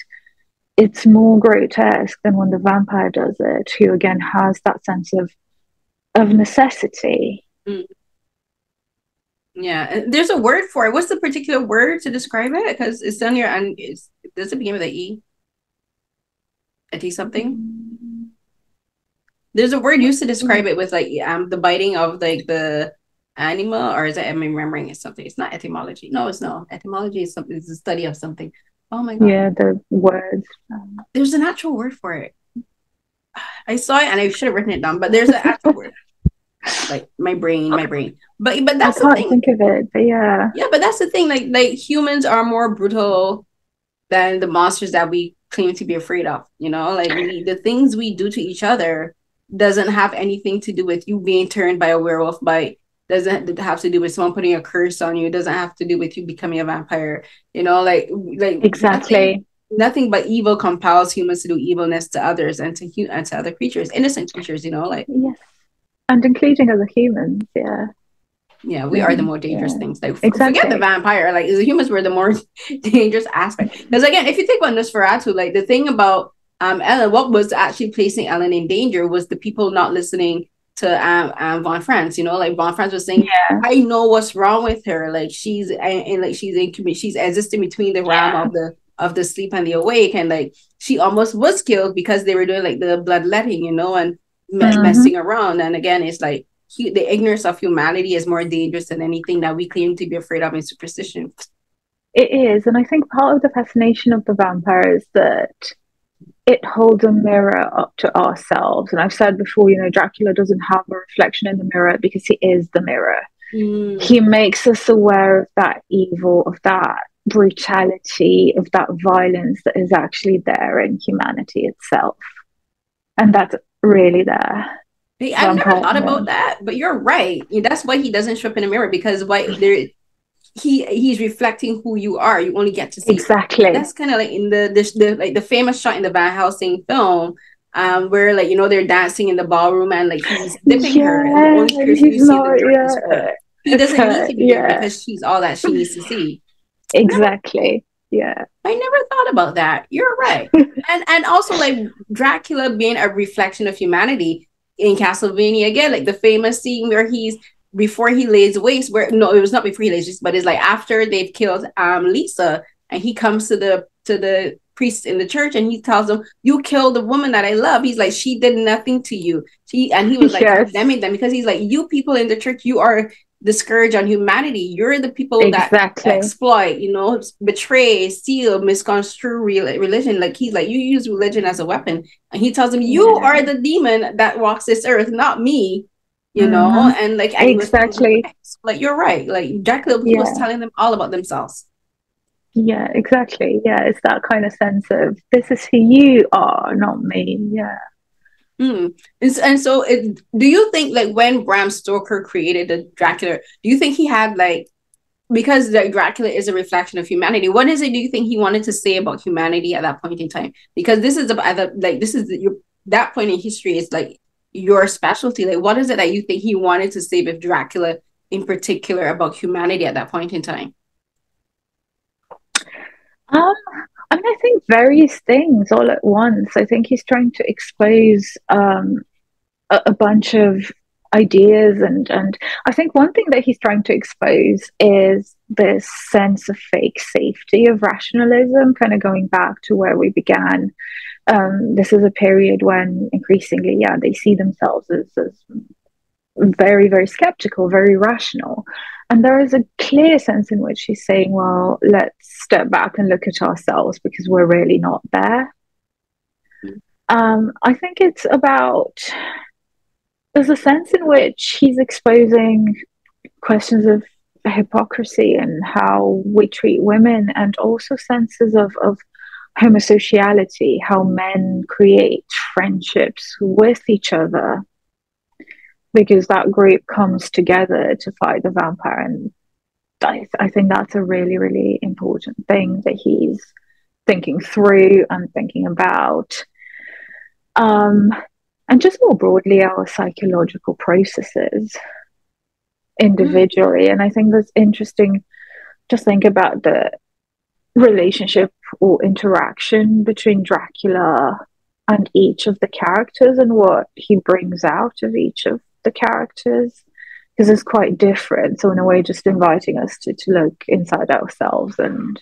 it's more grotesque than when the vampire does it, who again has that sense of necessity. Yeah, there's a word for it. What's the particular word to describe it? Because it's down here, and does it begin with an E? A T something? There's a word used to describe it with like the biting of like the animal, or is it, am I remembering it something? It's not etymology. No, it's not. Etymology is something, it's the study of something. Oh my God. Yeah, the words. There's an actual word for it. I saw it and I should have written it down, but there's an actual word. Like my brain. But that's the thing. I can't think of it, but yeah. Yeah, but that's the thing. Like humans are more brutal than the monsters that we claim to be afraid of. You know, like the things we do to each other doesn't have anything to do with you being turned by a werewolf bite. Doesn't have to do with someone putting a curse on you. Doesn't have to do with you becoming a vampire. You know, like exactly. Nothing but evil compels humans to do evilness to others and to other creatures, innocent creatures. You know, like yes, and including other humans. Yeah. Yeah, we are the more dangerous things. Like exactly. Forget the vampire. Like the humans were the more dangerous aspect. Because again, if you think about Nosferatu, like the thing about Ellen, what was actually placing Ellen in danger was the people not listening to Von Franz. You know, like Von Franz was saying, I know what's wrong with her. Like she's she's existing between the realm of the sleep and the awake, and like she almost was killed because they were doing like the bloodletting, you know, and messing around. And again, it's like the ignorance of humanity is more dangerous than anything that we claim to be afraid of in superstition. It is, and I think part of the fascination of the vampire is that it holds a mirror up to ourselves. And I've said before, you know, Dracula doesn't have a reflection in the mirror because he is the mirror. He makes us aware of that evil, of that brutality, of that violence that is actually there in humanity itself. And that's really there. I've never thought about that, but you're right. That's why he doesn't show up in the mirror, because he's reflecting who you are. You only get to see exactly. That's kind of like in the famous shot in the Van Helsing film, where like, you know, they're dancing in the ballroom and like he's dipping her, and the only person you see in the dark is her. He doesn't need to be there because she's all that she needs to see. Exactly. Yeah. I never thought about that. You're right. and also like Dracula being a reflection of humanity in Castlevania again, like the famous scene where before he lays waste, it was not before he lays waste, but it's like after they've killed Lisa, and he comes to the priest in the church and he tells them, you killed the woman that I love. He's like, she did nothing to you. He was like condemning them, because he's like, you people in the church, you are the scourge on humanity. You're the people that exploit, you know, betray, steal, misconstrue religion. Like he's like, you use religion as a weapon. And he tells them, you are the demon that walks this earth, not me. You know, and like exactly, like you're right. Like Dracula, he was telling them all about themselves. Yeah, exactly. Yeah, it's that kind of sense of this is who you are, not me. Yeah. And so, do you think like when Bram Stoker created the Dracula, do you think he had like, because the Dracula is a reflection of humanity, what is it do you think he wanted to say about humanity at that point in time? Because this is that point in history is like your specialty. Like, what is it that you think he wanted to say with Dracula in particular about humanity at that point in time? I mean, I think various things all at once. I think he's trying to expose a bunch of ideas, and I think one thing that he's trying to expose is this sense of fake safety, of rationalism, kind of going back to where we began. This is a period when increasingly, they see themselves as very, very skeptical, very rational. And there is a clear sense in which he's saying, well, let's step back and look at ourselves because we're really not there. I think it's about, there's a sense in which he's exposing questions of hypocrisy and how we treat women, and also senses of homosociality, how men create friendships with each other because that group comes together to fight the vampire. And I think that's a really, really important thing that he's thinking through and thinking about. And just more broadly, our psychological processes individually. And I think that's interesting. Just think about the relationship or interaction between Dracula and each of the characters and what he brings out of each of the characters, because it's quite different. So in a way, just inviting us to look inside ourselves and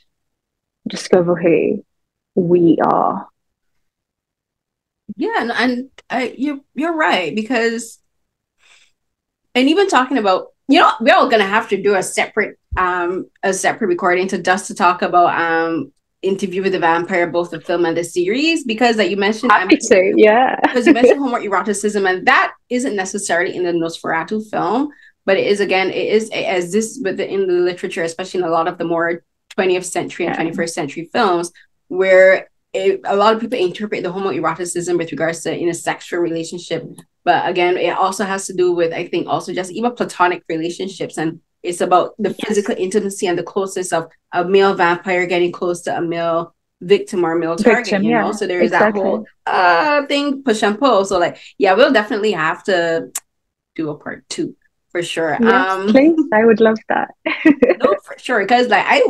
discover who we are. Yeah, and you're right, because, and even talking about, we're all gonna have to do a separate recording to talk about Interview with the Vampire, both the film and the series, because like you mentioned, because you mentioned homoeroticism, and that isn't necessarily in the Nosferatu film, but it is as this, but in the literature, especially in a lot of the more 20th century and 21st century films, where a lot of people interpret the homoeroticism with regards to in a sexual relationship. But again, it also has to do with, I think, also just even platonic relationships. And it's about the physical intimacy and the closeness of a male vampire getting close to a male victim or male target, So there's that whole thing, push and pull. So like, yeah, we'll definitely have to do a part 2. For sure. Yes, please. I would love that. No, for sure. Because like I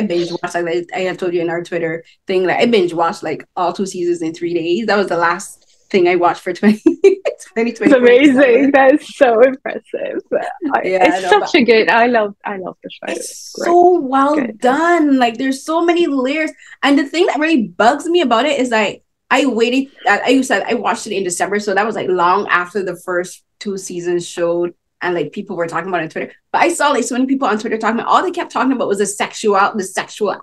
binge watched, like I have told you in our Twitter thing, like I binge watched like all 2 seasons in 3 days. That was the last thing I watched for 2020. It's amazing. That's so impressive. It's such a good. I love the show. It's so well done. Like there's so many layers. And the thing that really bugs me about it is like I waited. I watched it in December, so that was like long after the first 2 seasons showed. And like people were talking about it on Twitter, but I saw like so many people on Twitter talking about, all they kept talking about was the sexual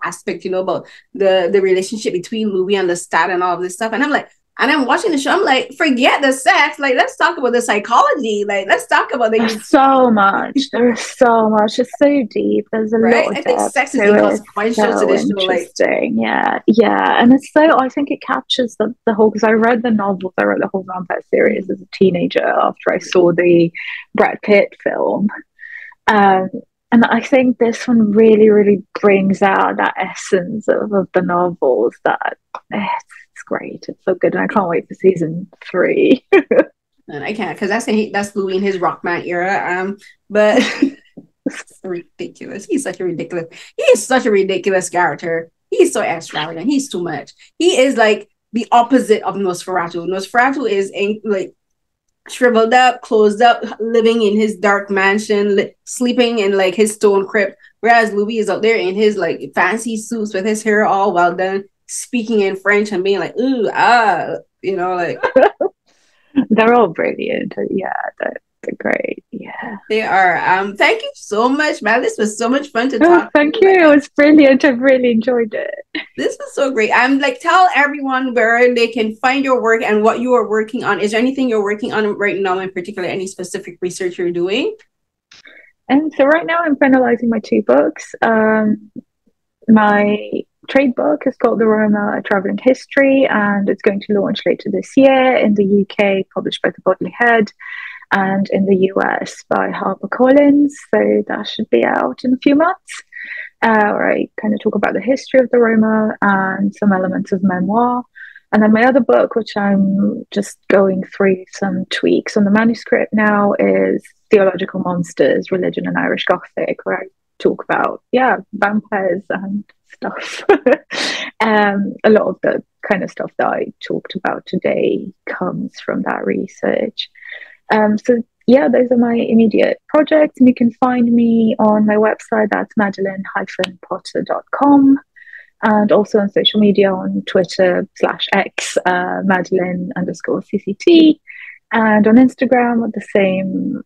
aspect, about the relationship between Louis and Lestat and all of this stuff. And I'm like, and I'm watching the show, I'm like, forget the sex, like let's talk about the psychology, like let's talk about there's so much, it's so deep, there's a lot of I think sex is so interesting. And it's so, I think it captures the whole, because I read the novels, I wrote the whole vampire series as a teenager after I saw the Brad Pitt film, and I think this one really, really brings out that essence of the novels. That it's great, it's so good, and I can't wait for season 3. And I can't, because that's Louis in his Rockman era. But it's ridiculous. He's such a ridiculous character. He's so extravagant. He's too much. He is like the opposite of Nosferatu. Nosferatu is like shriveled up, closed up, living in his dark mansion, sleeping in like his stone crypt, whereas Louis is out there in his like fancy suits with his hair all well done, speaking in French and being like, ooh, like they're all brilliant. Yeah, they're great. Yeah, they are. Thank you so much, man. This was so much fun to talk. Thank you. It was brilliant. I've really enjoyed it. This was so great. Tell everyone where they can find your work and what you are working on. Is there anything you're working on right now in particular? Any specific research you're doing? And so right now I'm finalizing my 2 books. My trade book is called The Roma: A Traveling History, and it's going to launch later this year in the UK, published by The Bodily Head, and in the US by HarperCollins. So that should be out in a few months, where I kind of talk about the history of the Roma and some elements of memoir. And then my other book, which I'm just going through some tweaks on the manuscript now, is Theological Monsters, Religion and Irish Gothic, where I talk about, vampires and stuff. A lot of the kind of stuff that I talked about today comes from that research. So those are my immediate projects, and you can find me on my website. That's madeline-potter.com, and also on social media on Twitter /X, Madeline_CCT, and on Instagram with the same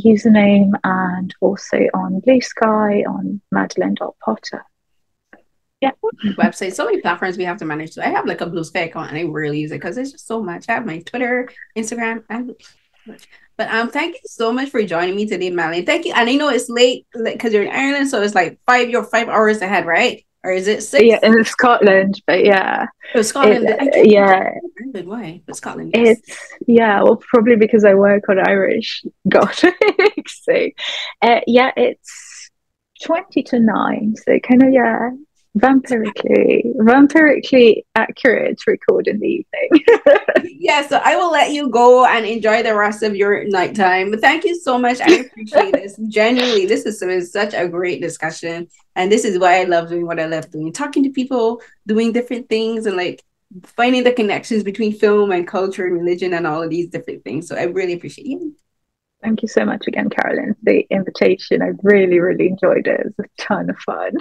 username, and also on Blue Sky on Madeline.Potter. Yeah. Website, so many platforms we have to manage. So I have like a Blue Sky account and I rarely use it because it's just so much. I have my Twitter, Instagram, and but thank you so much for joining me today, Madeline. Thank you. And I know it's late because you're in Ireland, so it's like you're 5 hours ahead, right? Or is it 6? Yeah, in Scotland, but yeah. Oh, Scotland. Yeah. Ireland, why? But Scotland. Yes. It's well, probably because I work on Irish Gothic. So yeah, it's 20 to 9. So kind of vampirically accurate record in the evening. Yeah, so I will let you go and enjoy the rest of your nighttime. But thank you so much. I appreciate this. Genuinely, this is such a great discussion. And this is why I love doing what I love doing. Talking to people, doing different things, and like finding the connections between film and culture and religion and all of these different things. So I really appreciate you. Thank you so much again, Carolyn, for the invitation. I really, really enjoyed it. It was a ton of fun.